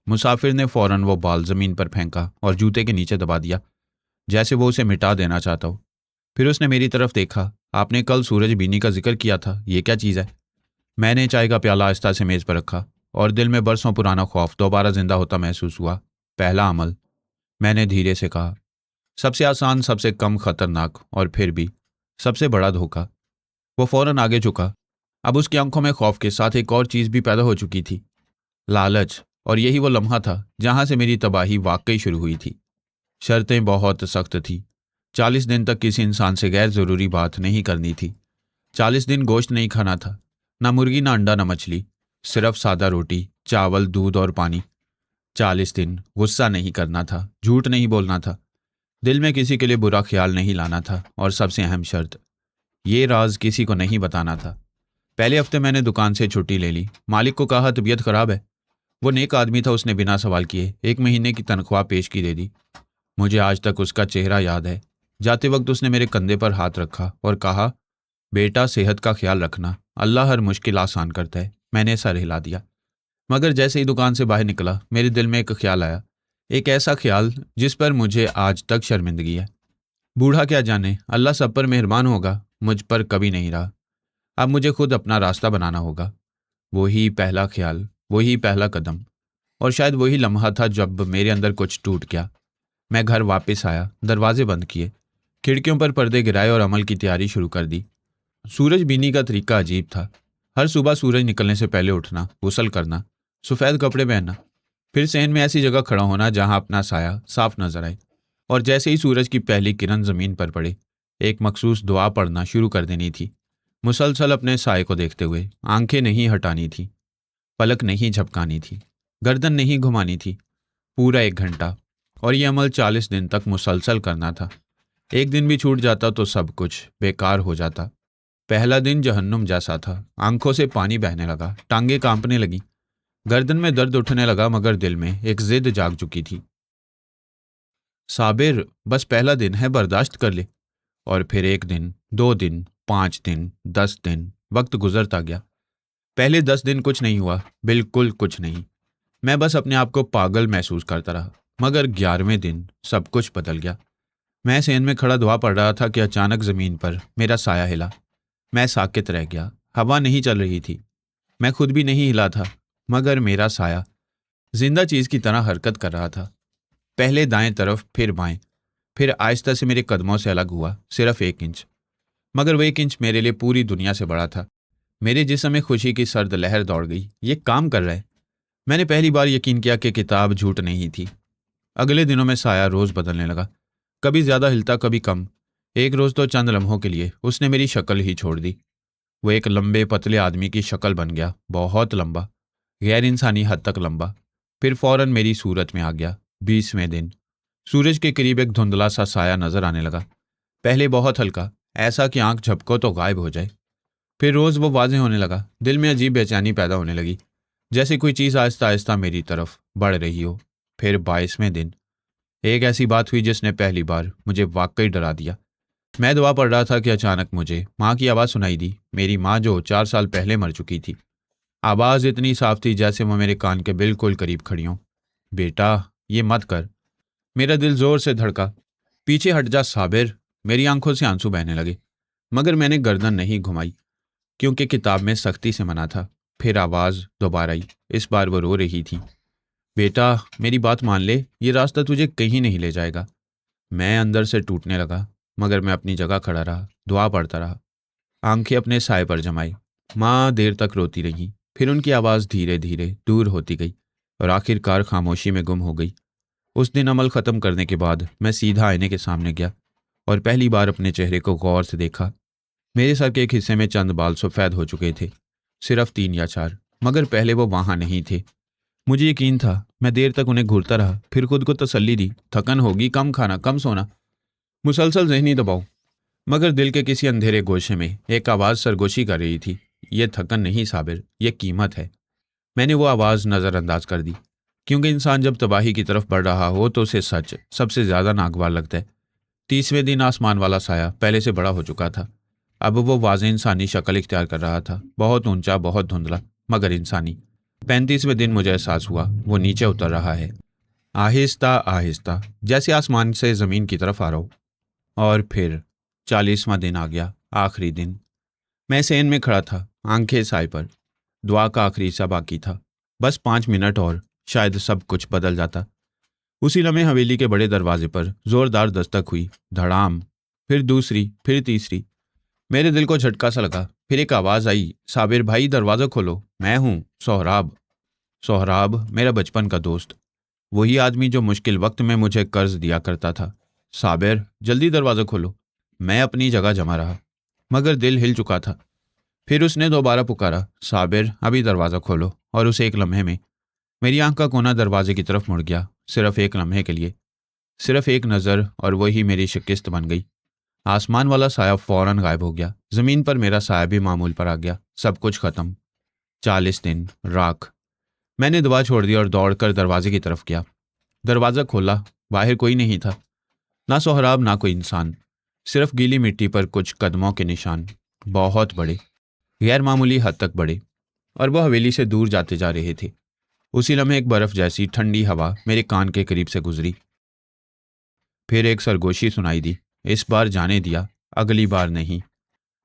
मुसाफिर ने फौरन वो बाल ज़मीन पर फेंका और जूते के नीचे दबा दिया, जैसे वो उसे मिटा देना चाहता हो। फिर उसने मेरी तरफ देखा। आपने कल सूरज बीनी का जिक्र किया था, ये क्या चीज़ है? मैंने चाय का प्याला आहिस्ता से मेज़ पर रखा और दिल में बरसों पुराना खौफ दोबारा जिंदा होता महसूस हुआ। पहला अमल, मैंने धीरे से कहा, सबसे आसान, सबसे कम खतरनाक और फिर भी सबसे बड़ा धोखा। वो फौरन आगे झुका। अब उसकी आंखों में खौफ के साथ एक और चीज़ भी पैदा हो चुकी थी, लालच। और यही वो लम्हा था जहां से मेरी तबाही वाकई शुरू हुई थी। शर्तें बहुत सख्त थी। 40 दिन तक किसी इंसान से गैर ज़रूरी बात नहीं करनी थी। 40 दिन गोश्त नहीं खाना था, ना मुर्गी, ना अंडा, ना मछली, सिर्फ सादा रोटी, चावल, दूध और पानी। 40 दिन गुस्सा नहीं करना था, झूठ नहीं बोलना था, दिल में किसी के लिए बुरा ख्याल नहीं लाना था, और सबसे अहम शर्त, ये राज किसी को नहीं बताना था। पहले हफ्ते मैंने दुकान से छुट्टी ले ली। मालिक को कहा तबीयत खराब है। वो नेक आदमी था, उसने बिना सवाल किए 1 महीने की तनख्वाह पेश की दे दी। मुझे आज तक उसका चेहरा याद है। जाते वक्त उसने मेरे कंधे पर हाथ रखा और कहा, बेटा सेहत का ख्याल रखना, अल्लाह हर मुश्किल आसान करता है। मैंने सर हिला दिया। मगर जैसे ही दुकान से बाहर निकला, मेरे दिल में एक ख्याल आया, एक ऐसा ख्याल जिस पर मुझे आज तक शर्मिंदगी है। बूढ़ा क्या जाने, अल्लाह सब पर मेहरबान होगा, मुझ पर कभी नहीं रहा। अब मुझे खुद अपना रास्ता बनाना होगा। वही पहला ख्याल, वही पहला कदम, और शायद वही लम्हा था जब मेरे अंदर कुछ टूट गया। मैं घर वापस आया, दरवाजे बंद किए, खिड़कियों पर पर्दे गिराए और अमल की तैयारी शुरू कर दी। सूरज बीनी का तरीका अजीब था। हर सुबह सूरज निकलने से पहले उठना, गुस्ल करना, सफ़ेद कपड़े पहनना, फिर सहन में ऐसी जगह खड़ा होना जहां अपना साया साफ नजर आए, और जैसे ही सूरज की पहली किरण जमीन पर पड़े, एक मखसूस दुआ पढ़ना शुरू कर देनी थी। मुसलसल अपने साए को देखते हुए आंखें नहीं हटानी थी, पलक नहीं झपकानी थी, गर्दन नहीं घुमानी थी। पूरा 1 घंटा, और ये अमल 40 दिन तक मुसलसल करना था। एक दिन भी छूट जाता तो सब कुछ बेकार हो जाता। पहला दिन जहन्नुम जैसा था। आंखों से पानी बहने लगा, टांगे कांपने लगी, गर्दन में दर्द उठने लगा, मगर दिल में एक जिद जाग चुकी थी। साबिर, बस पहला दिन है, बर्दाश्त कर ले। और फिर 1 दिन, 2 दिन, 5 दिन, 10 दिन, वक्त गुजरता गया। पहले 10 दिन कुछ नहीं हुआ, बिल्कुल कुछ नहीं। मैं बस अपने आप को पागल महसूस करता रहा। मगर 11वें दिन सब कुछ बदल गया। मैं सेन में खड़ा दुआ पढ़ रहा था कि अचानक जमीन पर मेरा साया हिला। मैं साकित रह गया। हवा नहीं चल रही थी, मैं खुद भी नहीं हिला था, मगर मेरा साया जिंदा चीज की तरह हरकत कर रहा था। पहले दाएं तरफ, फिर बाएं, फिर आहिस्ता से मेरे कदमों से अलग हुआ, सिर्फ 1 इंच। मगर वो 1 इंच मेरे लिए पूरी दुनिया से बड़ा था। मेरे जिस्म में खुशी की सर्द लहर दौड़ गई। ये काम कर रहा है। मैंने पहली बार यकीन किया कि किताब झूठ नहीं थी। अगले दिनों में साया रोज बदलने लगा, कभी ज्यादा हिलता, कभी कम। एक रोज तो चंद लम्हों के लिए उसने मेरी शक्ल ही छोड़ दी। वो एक लंबे पतले आदमी की शक्ल बन गया, बहुत लंबा, गैर इंसानी हद तक लंबा। फिर फौरन मेरी सूरत में आ गया। 20वें दिन सूरज के करीब एक धुंधला सा साया नजर आने लगा। पहले बहुत हल्का, ऐसा कि आंख झपको तो गायब हो जाए। फिर रोज वो वाज़ेह होने लगा। दिल में अजीब बेचैनी पैदा होने लगी, जैसे कोई चीज़ आहिस्ता आहिस्ता मेरी तरफ बढ़ रही हो। फिर 22वें दिन एक ऐसी बात हुई जिसने पहली बार मुझे वाकई डरा दिया। मैं दुआ पढ़ रहा था कि अचानक मुझे माँ की आवाज़ सुनाई दी। मेरी माँ, जो 4 साल पहले मर चुकी थी। आवाज़ इतनी साफ थी जैसे वो मेरे कान के बिल्कुल करीब खड़ी हों। बेटा, ये मत कर। मेरा दिल जोर से धड़का। पीछे हट जा साबिर। मेरी आंखों से आंसू बहने लगे, मगर मैंने गर्दन नहीं घुमाई, क्योंकि किताब में सख्ती से मना था। फिर आवाज़ दोबारा आई। इस बार वो रो रही थी। बेटा, मेरी बात मान ले, ये रास्ता तुझे कहीं नहीं ले जाएगा। मैं अंदर से टूटने लगा, मगर मैं अपनी जगह खड़ा रहा, दुआ पढ़ता रहा, आंखें अपने साए पर जमाई। माँ देर तक रोती रही। फिर उनकी आवाज़ धीरे धीरे दूर होती गई और आखिरकार खामोशी में गुम हो गई। उस दिन अमल ख़त्म करने के बाद मैं सीधा आईने के सामने गया और पहली बार अपने चेहरे को गौर से देखा। मेरे सर के एक हिस्से में चंद बाल सफ़ेद हो चुके थे, सिर्फ 3 या 4, मगर पहले वो वहाँ नहीं थे। मुझे यकीन था। मैं देर तक उन्हें घूरता रहा, फिर खुद को तसल्ली दी, थकन होगी, कम खाना, कम सोना, मुसलसल ज़हनी दबाव। मगर दिल के किसी अंधेरे गोशे में एक आवाज़ सरगोशी कर रही थी, ये थकन नहीं साबिर, ये कीमत है। मैंने वो आवाज़ नज़रअंदाज कर दी, क्योंकि इंसान जब तबाही की तरफ बढ़ रहा हो तो उसे सच सबसे ज़्यादा नागवार लगता है। 30वें दिन आसमान वाला साया पहले से बड़ा हो चुका था। अब वो वाज़ेह इंसानी शक्ल इख्तियार कर रहा था, बहुत ऊंचा, बहुत धुंधला, मगर इंसानी। 35वें दिन मुझे एहसास हुआ वो नीचे उतर रहा है, आहिस्ता आहिस्ता, जैसे आसमान से ज़मीन की तरफ आ रहा हो। और फिर 40वां दिन आ गया, आखिरी दिन। मैं सेन में खड़ा था, आंखें साए पर। दुआ का आखिरी हिस्सा बाकी था, बस 5 मिनट और शायद सब कुछ बदल जाता। उसी लम्हे हवेली के बड़े दरवाजे पर जोरदार दस्तक हुई, धड़ाम, फिर दूसरी, फिर तीसरी। मेरे दिल को झटका सा लगा। फिर एक आवाज़ आई, साबिर भाई दरवाज़ा खोलो। मैं हूँ, सोहराब। सोहराब, मेरा बचपन का दोस्त, वही आदमी जो मुश्किल वक्त में मुझे कर्ज दिया करता था। साबिर, जल्दी दरवाज़ा खोलो। मैं अपनी जगह जमा रहा, मगर दिल हिल चुका था। फिर उसने दोबारा पुकारा, साबिर अभी दरवाज़ा खोलो। और उस एक लम्हे में मेरी आंख का कोना दरवाजे की तरफ मुड़ गया, सिर्फ एक लम्हे के लिए, सिर्फ एक नज़र, और वही मेरी शिकस्त बन गई। आसमान वाला साया फौरन गायब हो गया, ज़मीन पर मेरा साया भी मामूल पर आ गया, सब कुछ ख़त्म। 40 दिन राख। मैंने दुआ छोड़ दी और दौड़कर दरवाजे की तरफ गया। दरवाज़ा खोला, बाहर कोई नहीं था, ना सोहराब, ना कोई इंसान, सिर्फ गीली मिट्टी पर कुछ कदमों के निशान, बहुत बड़े, गैर मामूली हद तक बड़े, और वह हवेली से दूर जाते जा रहे थे। उसी लम्हे एक बर्फ़ जैसी ठंडी हवा मेरे कान के करीब से गुजरी। फिर एक सरगोशी सुनाई दी, इस बार जाने दिया, अगली बार नहीं।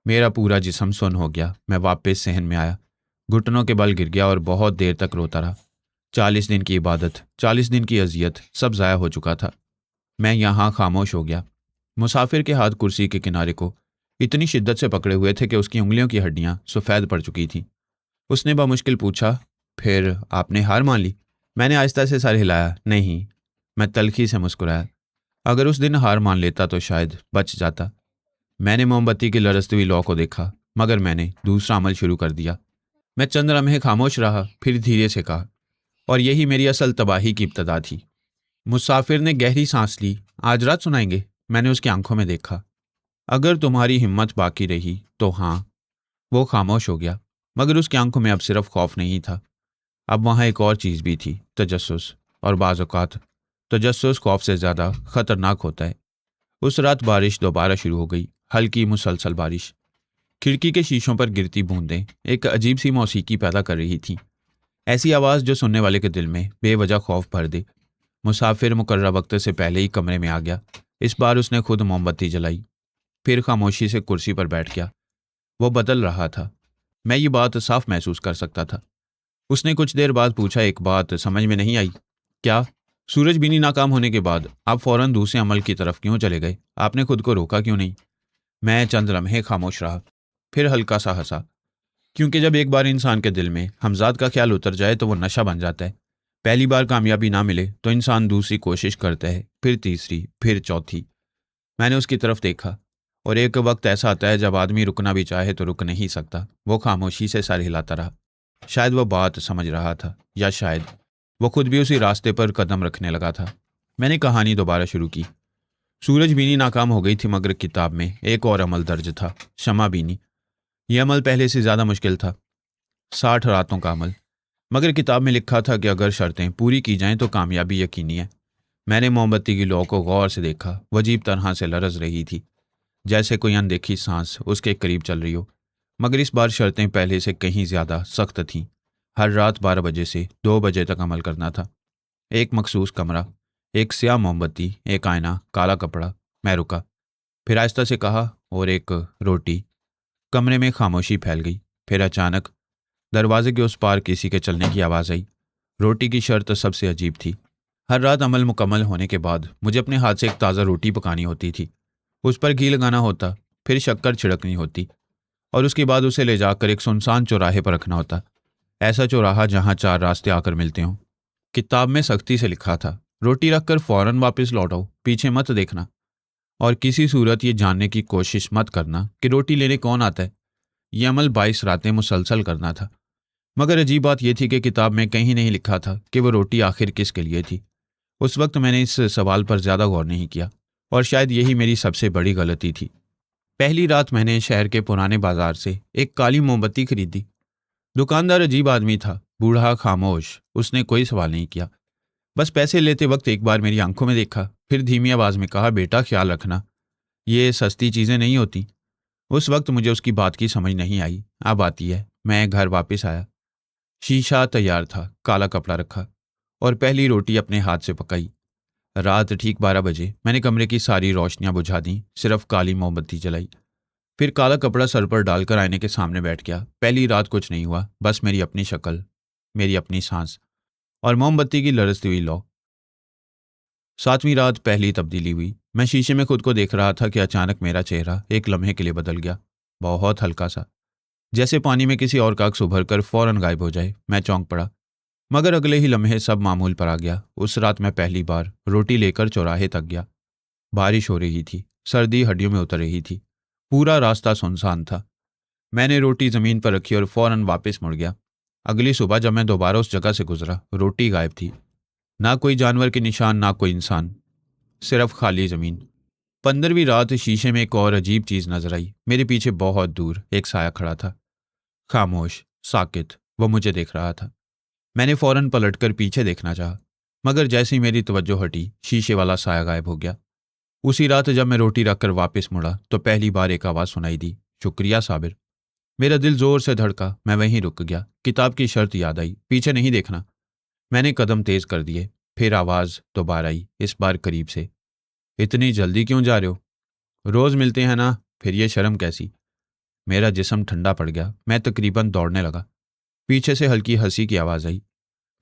मेरा पूरा जिस्म सुन्न हो गया। मैं वापस सहन में आया, घुटनों के बल गिर गया और बहुत देर तक रोता रहा। 40 दिन की इबादत, 40 दिन की अजियत, सब ज़ाया हो चुका था। मैं यहाँ खामोश हो गया। मुसाफिर के हाथ कुर्सी के किनारे को इतनी शिद्दत से पकड़े हुए थे कि उसकी उंगलियों की हड्डियां सफ़ेद पड़ चुकी थीं। उसने बामुश्किल पूछा, फिर आपने हार मान ली? मैंने आहिस्ता से सर हिलाया, नहीं। मैं तल्खी से मुस्कुराया। अगर उस दिन हार मान लेता तो शायद बच जाता। मैंने मोमबत्ती की लरसती हुई लौ को देखा, मगर मैंने दूसरा अमल शुरू कर दिया। मैं चंद लम्हे खामोश रहा, फिर धीरे से कहा, और यही मेरी असल तबाही की इब्तदा थी। मुसाफिर ने गहरी सांस ली, आज रात सुनाएंगे? मैंने उसकी आंखों में देखा। अगर तुम्हारी हिम्मत बाकी रही तो हाँ। वो खामोश हो गया, मगर उसकी आंखों में अब सिर्फ खौफ नहीं था, अब वहाँ एक और चीज़ भी थी, तजस्सुस। और बाज़ औक़ात तजस्सुस खौफ से ज़्यादा ख़तरनाक होता है। उस रात बारिश दोबारा शुरू हो गई, हल्की मुसलसल बारिश। खिड़की के शीशों पर गिरती बूंदें एक अजीब सी मौसीकी पैदा कर रही थीं, ऐसी आवाज़ जो सुनने वाले के दिल में बेवजह खौफ भर दे। मुसाफिर मुकर्रर वक्त से पहले ही कमरे में आ गया। इस बार उसने खुद मोमबत्ती जलाई, फिर खामोशी से कुर्सी पर बैठ गया। वो बदल रहा था, मैं ये बात साफ महसूस कर सकता था। उसने कुछ देर बाद पूछा, एक बात समझ में नहीं आई। क्या? सूरजबीनी नाकाम होने के बाद आप फौरन दूसरे अमल की तरफ क्यों चले गए? आपने खुद को रोका क्यों नहीं? मैं चंद लम्हे खामोश रहा, फिर हल्का सा हंसा, क्योंकि जब एक बार इंसान के दिल में हमजाद का ख्याल उतर जाए तो वो नशा बन जाता है। पहली बार कामयाबी ना मिले तो इंसान दूसरी कोशिश करता है, फिर तीसरी, फिर चौथी। मैंने उसकी तरफ देखा, और एक वक्त ऐसा आता है जब आदमी रुकना भी चाहे तो रुक नहीं सकता। वो खामोशी से सर हिलाता रहा। शायद वो बात समझ रहा था, या शायद वो खुद भी उसी रास्ते पर कदम रखने लगा था। मैंने कहानी दोबारा शुरू की। सूरजबीनी नाकाम हो गई थी, मगर किताब में एक और अमल दर्ज था, शमाबीनी। यह अमल पहले से ज़्यादा मुश्किल था, 60 रातों का अमल। मगर किताब में लिखा था कि अगर शर्तें पूरी की जाएं तो कामयाबी यकीनी है। मैंने मोमबत्ती की लौ को गौर से देखा। वो अजीब तरह से लरज रही थी, जैसे कोई अनदेखी सांस उसके करीब चल रही हो। मगर इस बार शर्तें पहले से कहीं ज़्यादा सख्त थीं। हर रात 12 बजे से 2 बजे तक अमल करना था। एक मखसूस कमरा, एक स्याह मोमबत्ती, एक आईना, काला कपड़ा। मैं रुका, फिर आहिस्ता से कहा, और एक रोटी। कमरे में खामोशी फैल गई। फिर अचानक दरवाजे के उस पार किसी के चलने की आवाज़ आई। रोटी की शर्त सबसे अजीब थी। हर रात अमल मुकम्मल होने के बाद मुझे अपने हाथ से एक ताज़ा रोटी पकानी होती थी, उस पर घी लगाना होता, फिर शक्कर छिड़कनी होती, और उसके बाद उसे ले जाकर एक सुनसान चौराहे पर रखना होता। ऐसा चौराहा जहाँ 4 रास्ते आकर मिलते हों। किताब में सख्ती से लिखा था, रोटी रखकर फौरन वापस लौटाओ, पीछे मत देखना और किसी सूरत ये जानने की कोशिश मत करना कि रोटी लेने कौन आता है। ये अमल 22 रातें मुसलसल करना था। मगर अजीब बात यह थी कि किताब में कहीं नहीं लिखा था कि वो रोटी आखिर किसके लिए थी। उस वक्त मैंने इस सवाल पर ज़्यादा गौर नहीं किया और शायद यही मेरी सबसे बड़ी गलती थी। पहली रात मैंने शहर के पुराने बाजार से एक काली मोमबत्ती खरीदी। दुकानदार अजीब आदमी था, बूढ़ा, खामोश। उसने कोई सवाल नहीं किया, बस पैसे लेते वक्त एक बार मेरी आंखों में देखा, फिर धीमी आवाज में कहा, बेटा ख्याल रखना, ये सस्ती चीज़ें नहीं होती। उस वक्त मुझे उसकी बात की समझ नहीं आई। अब आती है। मैं घर वापस आया। शीशा तैयार था, काला कपड़ा रखा और पहली रोटी अपने हाथ से पकाई। रात ठीक 12 बजे मैंने कमरे की सारी रोशनियां बुझा दी, सिर्फ काली मोमबत्ती जलाई। फिर काला कपड़ा सर पर डालकर आईने के सामने बैठ गया। पहली रात कुछ नहीं हुआ, बस मेरी अपनी शक्ल, मेरी अपनी सांस और मोमबत्ती की लरसती हुई लौ। 7वीं रात पहली तब्दीली हुई। मैं शीशे में खुद को देख रहा था कि अचानक मेरा चेहरा एक लम्हे के लिए बदल गया, बहुत हल्का सा, जैसे पानी में किसी और का अक्स उभर कर फौरन गायब हो जाए। मैं चौंक पड़ा, मगर अगले ही लम्हे सब मामूल पर आ गया। उस रात मैं पहली बार रोटी लेकर चौराहे तक गया। बारिश हो रही थी, सर्दी हड्डियों में उतर रही थी, पूरा रास्ता सुनसान था। मैंने रोटी जमीन पर रखी और फौरन वापस मुड़ गया। अगली सुबह जब मैं दोबारा उस जगह से गुजरा, रोटी गायब थी। ना कोई जानवर के निशान, ना कोई इंसान, सिर्फ खाली जमीन। 15वीं रात शीशे में एक और अजीब चीज नजर आई। मेरे पीछे बहुत दूर एक साया खड़ा था, खामोश, साकित। वो मुझे देख रहा था। मैंने फौरन पलटकर पीछे देखना चाहा, मगर जैसे ही मेरी तवज्जो हटी, शीशे वाला साया गायब हो गया। उसी रात जब मैं रोटी रखकर वापस मुड़ा तो पहली बार एक आवाज सुनाई दी, शुक्रिया साबिर। मेरा दिल जोर से धड़का। मैं वहीं रुक गया। किताब की शर्त याद आई, पीछे नहीं देखना। मैंने कदम तेज कर दिए। फिर आवाज दोबारा आई, इस बार करीब से, इतनी जल्दी क्यों जा रहे हो? रोज मिलते हैं ना, फिर ये शर्म कैसी? मेरा जिस्म ठंडा पड़ गया। मैं तकरीबन दौड़ने लगा। पीछे से हल्की हंसी की आवाज आई।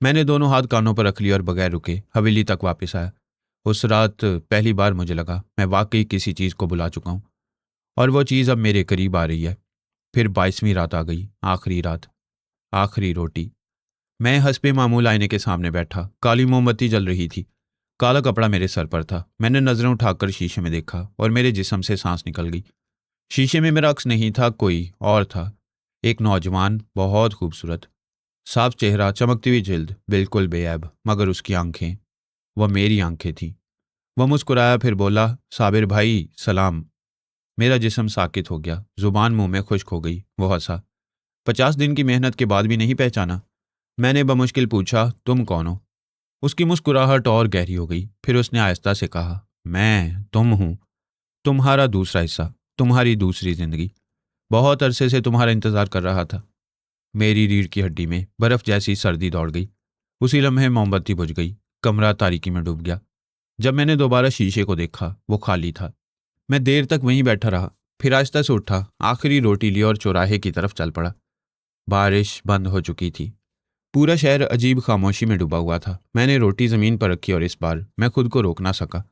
मैंने दोनों हाथ कानों पर रख लिए और बगैर रुके हवेली तक वापस आया। उस रात पहली बार मुझे लगा मैं वाकई किसी चीज को बुला चुका हूं और वो चीज अब मेरे करीब आ रही है। फिर 22वीं रात आ गई, आखिरी रात, आखिरी रोटी। मैं हंसपे मामूल आईने के सामने बैठा। काली मोमबत्ती जल रही थी, काला कपड़ा मेरे सर पर था। मैंने नजरें उठाकर शीशे में देखा और मेरे जिस्म से सांस निकल गई। शीशे में मेरा अक्स नहीं था, कोई और था। एक नौजवान, बहुत खूबसूरत, साफ चेहरा, चमकती हुई जिल्द, बिल्कुल बेऐब, मगर उसकी आंखें, वह मेरी आंखें थीं। वह मुस्कुराया, फिर बोला, साबिर भाई सलाम। मेरा जिस्म साकित हो गया, जुबान मुंह में खुश्क हो गई। वो हंसा। 50 दिन की मेहनत के बाद भी नहीं पहचाना? मैंने बमुश्किल पूछा, तुम कौन हो? उसकी मुस्कुराहट और गहरी हो गई। फिर उसने आहिस्ता से कहा, मैं तुम हूं, तुम्हारा दूसरा हिस्सा, तुम्हारी दूसरी जिंदगी। बहुत अरसे से तुम्हारा इंतजार कर रहा था। मेरी रीढ़ की हड्डी में बर्फ जैसी सर्दी दौड़ गई। उसी लम्हे मोमबत्ती बुझ गई। कमरा तारीकी में डूब गया। जब मैंने दोबारा शीशे को देखा, वो खाली था। मैं देर तक वहीं बैठा रहा, फिर आहिस्ता से उठा, आखिरी रोटी ली और चौराहे की तरफ चल पड़ा। बारिश बंद हो चुकी थी। पूरा शहर अजीब खामोशी में डूबा हुआ था। मैंने रोटी जमीन पर रखी और इस बार मैं खुद को रोक ना सका।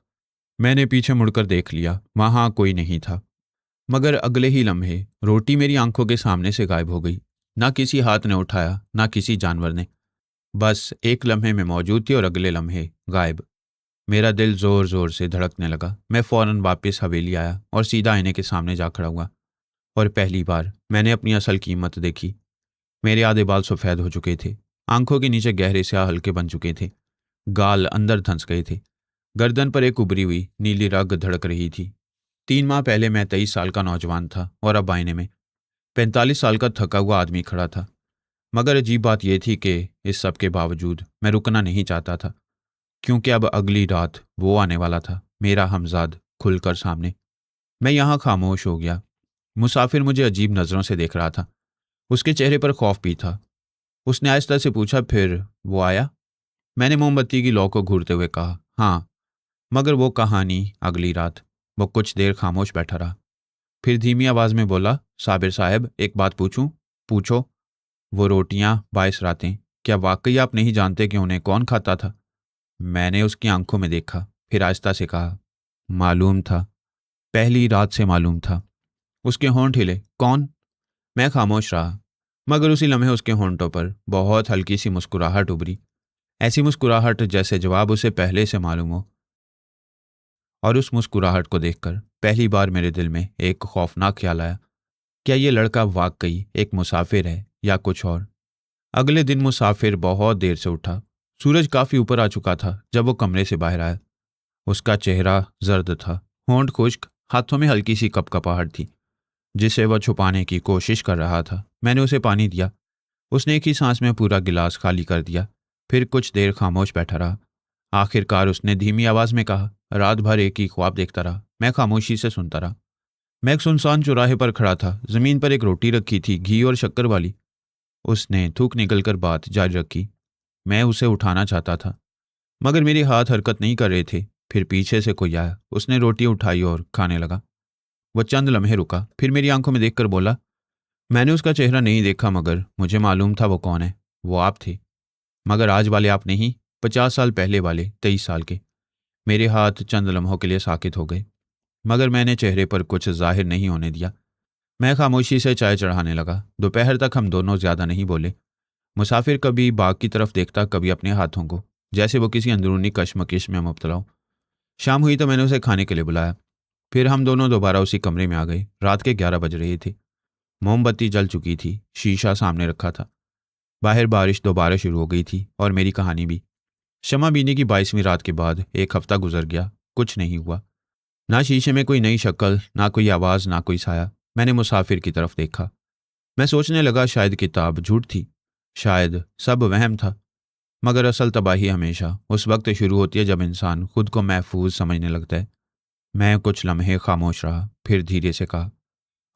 मैंने पीछे मुड़कर देख लिया, वहां कोई नहीं था। मगर अगले ही लम्हे रोटी मेरी आंखों के सामने से गायब हो गई। ना किसी हाथ ने उठाया, ना किसी जानवर ने। बस एक लम्हे में मौजूद थी और अगले लम्हे गायब। मेरा दिल जोर जोर से धड़कने लगा। मैं फौरन वापस हवेली आया और सीधा आईने के सामने जा खड़ा हुआ और पहली बार मैंने अपनी असल कीमत देखी। मेरे आधे बाल सफ़ेद हो चुके थे, आंखों के नीचे गहरे स्याह हल्के बन चुके थे, गाल अंदर धंस गए थे, गर्दन पर एक उभरी हुई नीली रग धड़क रही थी। 3 माह पहले मैं 23 साल का नौजवान था और अब आईने में 45 साल का थका हुआ आदमी खड़ा था। मगर अजीब बात यह थी कि इस सब के बावजूद मैं रुकना नहीं चाहता था, क्योंकि अब अगली रात वो आने वाला था, मेरा हमजाद, खुलकर सामने। मैं यहाँ खामोश हो गया। मुसाफिर मुझे अजीब नज़रों से देख रहा था। उसके चेहरे पर खौफ भी था। उसने आहिस्ता से पूछा, फिर वो आया? मैंने मोमबत्ती की लौ को घूरते हुए कहा, हाँ। मगर वो कहानी अगली रात। वो कुछ देर खामोश बैठा रहा, फिर धीमी आवाज में बोला, साबिर साहब, एक बात पूछूं? पूछो। वो रोटियां, 22 रातें, क्या वाकई आप नहीं जानते कि उन्हें कौन खाता था? मैंने उसकी आंखों में देखा, फिर आहिस्ता से कहा, मालूम था, पहली रात से मालूम था। उसके होंठ हिले। कौन? मैं खामोश रहा, मगर उसी लम्हे उसके होंठों पर बहुत हल्की सी मुस्कुराहट उभरी। ऐसी मुस्कुराहट जैसे जवाब उसे पहले से मालूम हो। और उस मुस्कुराहट को देखकर पहली बार मेरे दिल में एक खौफनाक ख्याल आया। क्या ये लड़का वाकई एक मुसाफिर है या कुछ और? अगले दिन मुसाफिर बहुत देर से उठा। सूरज काफी ऊपर आ चुका था जब वो कमरे से बाहर आया। उसका चेहरा जर्द था, होंठ खुश्क, हाथों में हल्की सी कपकपाहट थी जिसे वह छुपाने की कोशिश कर रहा था। मैंने उसे पानी दिया। उसने एक ही सांस में पूरा गिलास खाली कर दिया। फिर कुछ देर खामोश बैठा रहा। आखिरकार उसने धीमी आवाज में कहा, रात भर एक ही ख्वाब देखता रहा। मैं खामोशी से सुनता रहा। मैं एक सुनसान चौराहे पर खड़ा था। जमीन पर एक रोटी रखी थी, घी और शक्कर वाली। उसने थूक निकलकर बात जारी रखी। मैं उसे उठाना चाहता था मगर मेरे हाथ हरकत नहीं कर रहे थे। फिर पीछे से कोई आया। उसने रोटी उठाई और खाने लगा। वह चंद लम्हे रुका, फिर मेरी आंखों में देखकर बोला। मैंने उसका चेहरा नहीं देखा मगर मुझे मालूम था वो कौन है। वो आप थे, मगर आज वाले आप नहीं, 50 साल पहले वाले, 23 साल के। मेरे हाथ चंद लम्हों के लिए साकित हो गए मगर मैंने चेहरे पर कुछ जाहिर नहीं होने दिया। मैं खामोशी से चाय चढ़ाने लगा। दोपहर तक हम दोनों ज्यादा नहीं बोले। मुसाफिर कभी बाग की तरफ देखता, कभी अपने हाथों को, जैसे वो किसी अंदरूनी कश्मकश में मुब्तला हो। शाम हुई तो मैंने उसे खाने के लिए बुलाया। फिर हम दोनों दोबारा उसी कमरे में आ गए। रात के 11 बज रहे थे। मोमबत्ती जल चुकी थी। शीशा सामने रखा था। बाहर बारिश दोबारा शुरू हो गई थी और मेरी कहानी भी। शमा बीनी की 22वीं रात के बाद एक हफ्ता गुजर गया। कुछ नहीं हुआ। ना शीशे में कोई नई शक्ल, ना कोई आवाज, ना कोई साया। मैंने मुसाफिर की तरफ देखा। मैं सोचने लगा शायद किताब झूठ थी, शायद सब वहम था। मगर असल तबाही हमेशा उस वक्त शुरू होती है जब इंसान खुद को महफूज समझने लगता है। मैं कुछ लम्हे खामोश रहा, फिर धीरे से कहा,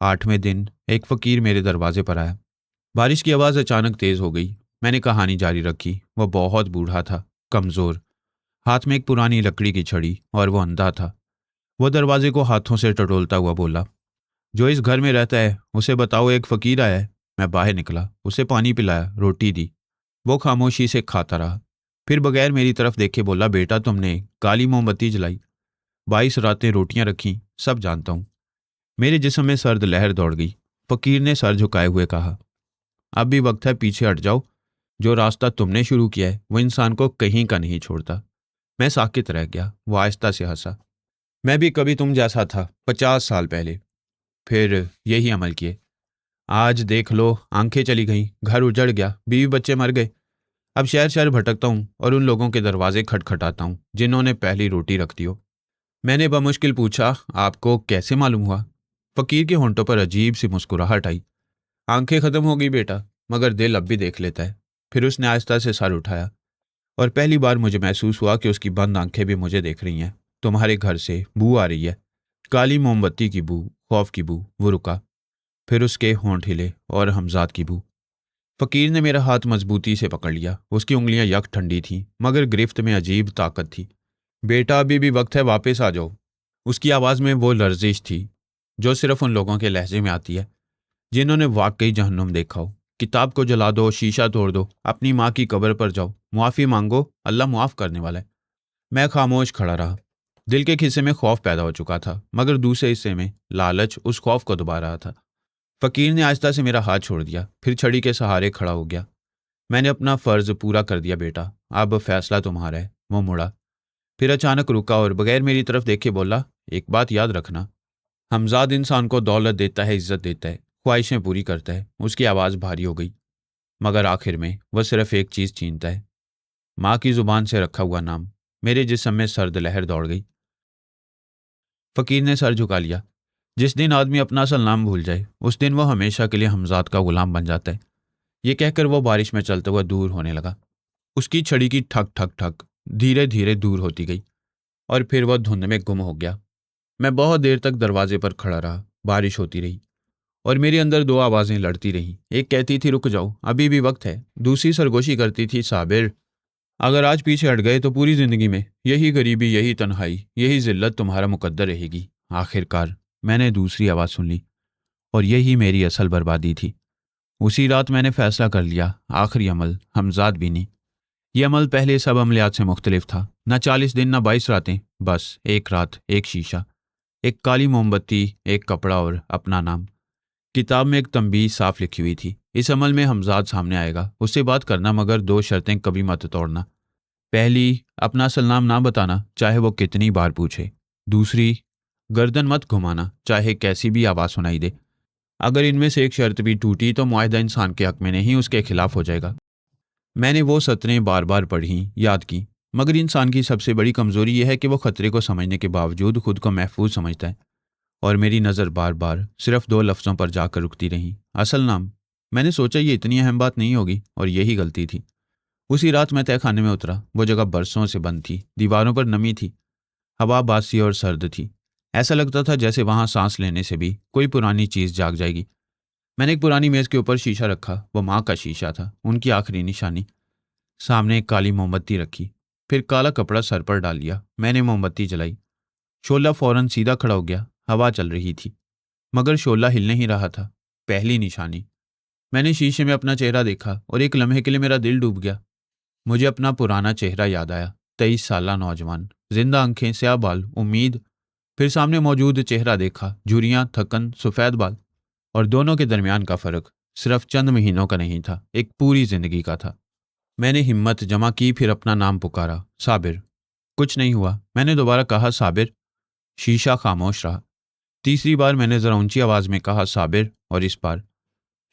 8वें दिन एक फकीर मेरे दरवाजे पर आया। बारिश की आवाज़ अचानक तेज हो गई। मैंने कहानी जारी रखी। वह बहुत बूढ़ा था, कमज़ोर, हाथ में एक पुरानी लकड़ी की छड़ी, और वो अंधा था। वह दरवाजे को हाथों से टटोलता हुआ बोला, जो इस घर में रहता है उसे बताओ एक फ़कीर आया है। मैं बाहर निकला, उसे पानी पिलाया, रोटी दी। वो खामोशी से खाता रहा। फिर बगैर मेरी तरफ देखे बोला, बेटा तुमने काली मोमबत्ती जलाई, 22 रातें रोटियां रखी, सब जानता हूं। मेरे जिस्म में सर्द लहर दौड़ गई। फकीर ने सर झुकाए हुए कहा, अब भी वक्त है, पीछे हट जाओ। जो रास्ता तुमने शुरू किया है वो इंसान को कहीं का नहीं छोड़ता। मैं साकित रह गया। वो आहिस्ता से हंसा। मैं भी कभी तुम जैसा था, 50 साल पहले। फिर यही अमल किए। आज देख लो, आंखें चली गईं, घर उजड़ गया, बीवी बच्चे मर गए। अब शहर शहर भटकता हूँ और उन लोगों के दरवाजे खटखटाता हूँ जिन्होंने पहली रोटी रख दी हो। मैंने बमुश्किल पूछा, आपको कैसे मालूम हुआ? फकीर के होंठों पर अजीब सी मुस्कुराहट आई। आंखें खत्म हो गई बेटा, मगर दिल अब भी देख लेता है। फिर उसने आहिस्ता से सर उठाया और पहली बार मुझे महसूस हुआ कि उसकी बंद आंखें भी मुझे देख रही हैं। तुम्हारे घर से बू आ रही है, काली मोमबत्ती की बू, खौफ की बू। वो रुका। फिर उसके होंठ हिले, और हमजाद की बू। फकीर ने मेरा हाथ मजबूती से पकड़ लिया। उसकी उंगलियां यक ठंडी थीं मगर गिरफ्त में अजीब ताकत थी। बेटा अभी भी वक्त है, वापस आ जाओ। उसकी आवाज़ में वो लर्जिश थी जो सिर्फ उन लोगों के लहजे में आती है जिन्होंने वाकई जहन्नुम देखा हो। किताब को जला दो, शीशा तोड़ दो, अपनी माँ की कब्र पर जाओ, मुआफ़ी मांगो, अल्लाह मुआफ़ करने वाला है। मैं खामोश खड़ा रहा। दिल के एक हिस्से में खौफ पैदा हो चुका था मगर दूसरे हिस्से में लालच उस खौफ को दबा रहा था। फकीर ने आहिस्ता से मेरा हाथ छोड़ दिया, फिर छड़ी के सहारे खड़ा हो गया। मैंने अपना फर्ज पूरा कर दिया बेटा, अब फैसला तुम्हारा है। वो मुड़ा, फिर अचानक रुका और बगैर मेरी तरफ देखे बोला, एक बात याद रखना, हमजाद इंसान को दौलत देता है, इज्जत देता है, ख्वाहिशें पूरी करता है। उसकी आवाज़ भारी हो गई, मगर आखिर में वह सिर्फ एक चीज़ छीनता है, माँ की जुबान से रखा हुआ नाम। मेरे जिस्म में सर्द लहर दौड़ गई। फकीर ने सर झुका लिया। जिस दिन आदमी अपना असल नाम भूल जाए उस दिन वह हमेशा के लिए हमजाद का गुलाम बन जाता है। ये कहकर वो बारिश में चलते हुए दूर होने लगा। उसकी छड़ी की ठक ठक ठक धीरे धीरे दूर होती गई और फिर वह धुंध में गुम हो गया। मैं बहुत देर तक दरवाजे पर खड़ा रहा। बारिश होती रही और मेरे अंदर दो आवाज़ें लड़ती रहीं। एक कहती थी, रुक जाओ, अभी भी वक्त है। दूसरी सरगोशी करती थी, साबिर, अगर आज पीछे हट गए तो पूरी जिंदगी में यही गरीबी, यही तन्हाई, यही जिल्लत तुम्हारा मुकद्दर रहेगी। आखिरकार मैंने दूसरी आवाज़ सुन ली और यही मेरी असल बर्बादी थी। उसी रात मैंने फैसला कर लिया, आखिरी अमल हमजाद भी नहीं। ये अमल पहले सब अमलियात से मुख्तलिफ था। न 40 दिन, न 22 रातें, बस एक रात, एक शीशा, एक काली मोमबत्ती, एक कपड़ा और अपना नाम। किताब में एक तंबीह साफ लिखी हुई थी, इस अमल में हमजाद सामने आएगा, उससे बात करना, मगर 2 शर्तें कभी मत तोड़ना। पहली, अपना असल नाम ना बताना, चाहे वो कितनी बार पूछे। दूसरी, गर्दन मत घुमाना, चाहे कैसी भी आवाज़ सुनाई दे। अगर इनमें से एक शर्त भी टूटी तो मुआहदा इंसान के हक में नहीं, उसके खिलाफ हो जाएगा। मैंने वो सतरें बार बार पढ़ी, याद की, मगर इंसान की सबसे बड़ी कमज़ोरी यह है कि वो ख़तरे को समझने के बावजूद खुद को महफूज समझता है। और मेरी नज़र बार बार सिर्फ दो लफ्ज़ों पर जाकर रुकती रही, असल नाम। मैंने सोचा ये इतनी अहम बात नहीं होगी, और यही गलती थी। उसी रात मैं तहखाने में उतरा। वो जगह बरसों से बंद थी, दीवारों पर नमी थी, हवा बासी और सर्द थी। ऐसा लगता था जैसे वहां सांस लेने से भी कोई पुरानी चीज़ जाग जाएगी। मैंने एक पुरानी मेज़ के ऊपर शीशा रखा, वो माँ का शीशा था, उनकी आखिरी निशानी। सामने एक काली मोमबत्ती रखी, फिर काला कपड़ा सर पर डाल लिया। मैंने मोमबत्ती जलाई। शोला फौरन सीधा खड़ा हो गया। हवा चल रही थी, मगर शोला हिल नहीं रहा था। पहली निशानी। मैंने शीशे में अपना चेहरा देखा और एक लम्हे के लिए मेरा दिल डूब गया। मुझे अपना पुराना चेहरा याद आया। 23 साला नौजवान, जिंदा आंखें, स्याह बाल, उम्मीद। फिर सामने मौजूद चेहरा देखा, झुर्रियां, थकन, सफ़ेद बाल। और दोनों के दरमियान का फ़र्क सिर्फ चंद महीनों का नहीं था, एक पूरी जिंदगी का था। मैंने हिम्मत जमा की, फिर अपना नाम पुकारा, साबिर। कुछ नहीं हुआ। मैंने दोबारा कहा, साबिर। शीशा खामोश रहा। तीसरी बार मैंने ज़रा ऊंची आवाज़ में कहा, साबिर। और इस बार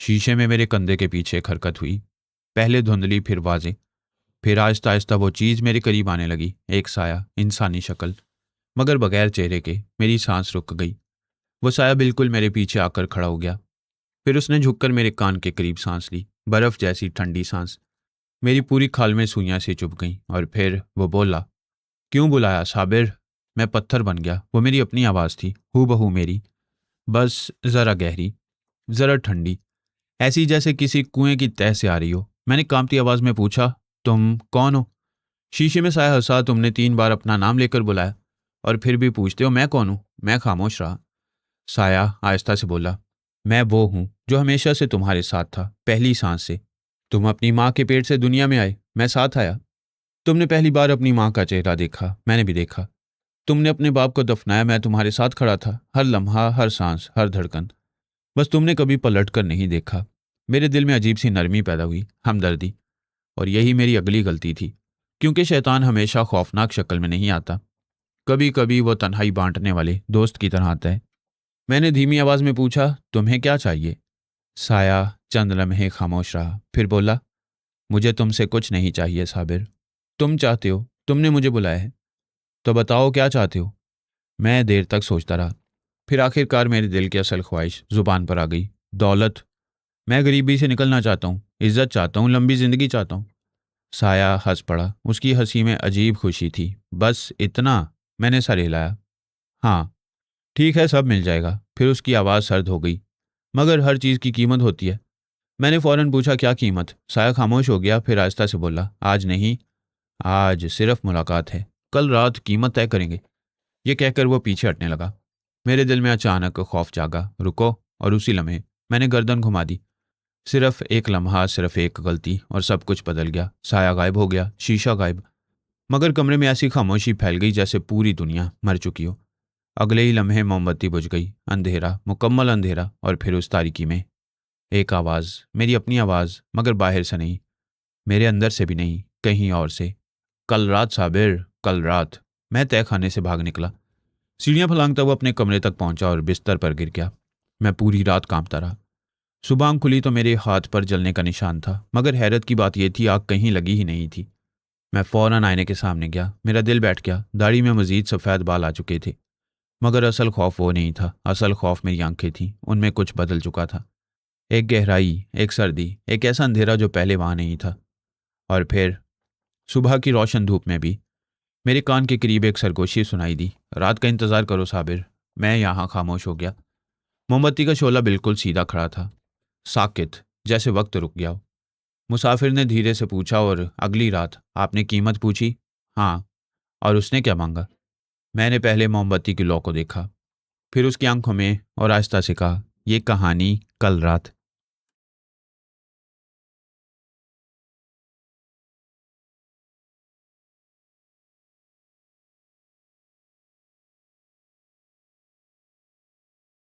शीशे में मेरे कंधे के पीछे एक हरकत हुई। पहले धुंधली, फिर वाजे, फिर आहिस्ता आहिस्ता वो चीज़ मेरे करीब आने लगी। एक साया, इंसानी शक्ल, मगर बगैर चेहरे के। मेरी सांस रुक गई। वो साया बिल्कुल मेरे पीछे आकर खड़ा हो गया। फिर उसने झुककर मेरे कान के करीब सांस ली, बर्फ जैसी ठंडी सांस। मेरी पूरी खाल में सुइयां से चुभ गईं। और फिर वो बोला, क्यों बुलाया, साबिर? मैं पत्थर बन गया। वो मेरी अपनी आवाज़ थी, हूबहू मेरी, बस ज़रा गहरी, ज़रा ठंडी, ऐसी जैसे किसी कुएं की तह से आ रही हो। मैंने कांपती आवाज़ में पूछा, तुम कौन हो? शीशे में साया हंसा, तुमने 3 बार अपना नाम लेकर बुलाया, और फिर भी पूछते हो मैं कौन हूं? मैं खामोश रहा। साया आहिस्ता से बोला, मैं वो हूं जो हमेशा से तुम्हारे साथ था, पहली सांस से। तुम अपनी माँ के पेट से दुनिया में आए, मैं साथ आया। तुमने पहली बार अपनी माँ का चेहरा देखा, मैंने भी देखा। तुमने अपने बाप को दफनाया, मैं तुम्हारे साथ खड़ा था, हर लम्हा, हर सांस, हर धड़कन। बस तुमने कभी पलट कर नहीं देखा। मेरे दिल में अजीब सी नरमी पैदा हुई, हमदर्दी। और यही मेरी अगली गलती थी, क्योंकि शैतान हमेशा खौफनाक शक्ल में नहीं आता। कभी कभी वो तन्हाई बांटने वाले दोस्त की तरह आता है। मैंने धीमी आवाज में पूछा, तुम्हें क्या चाहिए? साया चंद लम्हे खामोश रहा, फिर बोला, मुझे तुमसे कुछ नहीं चाहिए साबिर। तुम चाहते हो, तुमने मुझे बुलाया है, तो बताओ क्या चाहते हो? मैं देर तक सोचता रहा। फिर आखिरकार मेरे दिल की असल ख्वाहिश जुबान पर आ गई, दौलत। मैं गरीबी से निकलना चाहता हूँ, इज्जत चाहता हूँ, लंबी जिंदगी चाहता हूँ। साया हंस पड़ा। उसकी हंसी में अजीब खुशी थी। बस इतना? मैंने सर हिलाया। हाँ, ठीक है, सब मिल जाएगा। फिर उसकी आवाज़ सर्द हो गई, मगर हर चीज़ की कीमत होती है। मैंने फौरन पूछा, क्या कीमत? साया खामोश हो गया, फिर आहिस्ता से बोला, आज नहीं, आज सिर्फ मुलाकात है, कल रात कीमत तय करेंगे। ये कहकर वो पीछे हटने लगा। मेरे दिल में अचानक खौफ जागा, रुको। और उसी लम्हे मैंने गर्दन घुमा दी। सिर्फ एक लम्हा, सिर्फ एक गलती, और सब कुछ बदल गया। साया गायब हो गया, शीशा गायब, मगर कमरे में ऐसी खामोशी फैल गई जैसे पूरी दुनिया मर चुकी हो। अगले ही लम्हे मोमबत्ती बुझ गई। अंधेरा, मुकम्मल अंधेरा। और फिर उस तारीकी में एक आवाज़, मेरी अपनी आवाज़, मगर बाहर से नहीं, मेरे अंदर से भी नहीं, कहीं और से। कल रात साबिर, कल रात। मैं तय खाने से भाग निकला, सीढ़ियां फलांगता हुआ अपने कमरे तक पहुंचा और बिस्तर पर गिर गया। मैं पूरी रात कांपता रहा। सुबह आँख खुली तो मेरे हाथ पर जलने का निशान था, मगर हैरत की बात यह थी, आग कहीं लगी ही नहीं थी। मैं फौरन आईने के सामने गया। मेरा दिल बैठ गया। दाढ़ी में मजीद सफ़ेद बाल आ चुके थे, मगर असल खौफ वो नहीं था। असल खौफ मेरी आंखें थीं, उनमें कुछ बदल चुका था। एक गहराई, एक सर्दी, एक ऐसा अंधेरा जो पहले वहाँ नहीं था। और फिर सुबह की रोशन धूप में भी मेरे कान के करीब एक सरगोशी सुनाई दी, रात का इंतज़ार करो साबिर। मैं यहाँ खामोश हो गया। मोमबत्ती का शोला बिल्कुल सीधा खड़ा था, साकित, जैसे वक्त रुक गया हो। मुसाफिर ने धीरे से पूछा, और अगली रात आपने कीमत पूछी? हाँ। और उसने क्या मांगा? मैंने पहले मोमबत्ती की लौ को देखा, फिर उसकी आंखों में, और आहिस्ता से कहा, यह कहानी कल रात।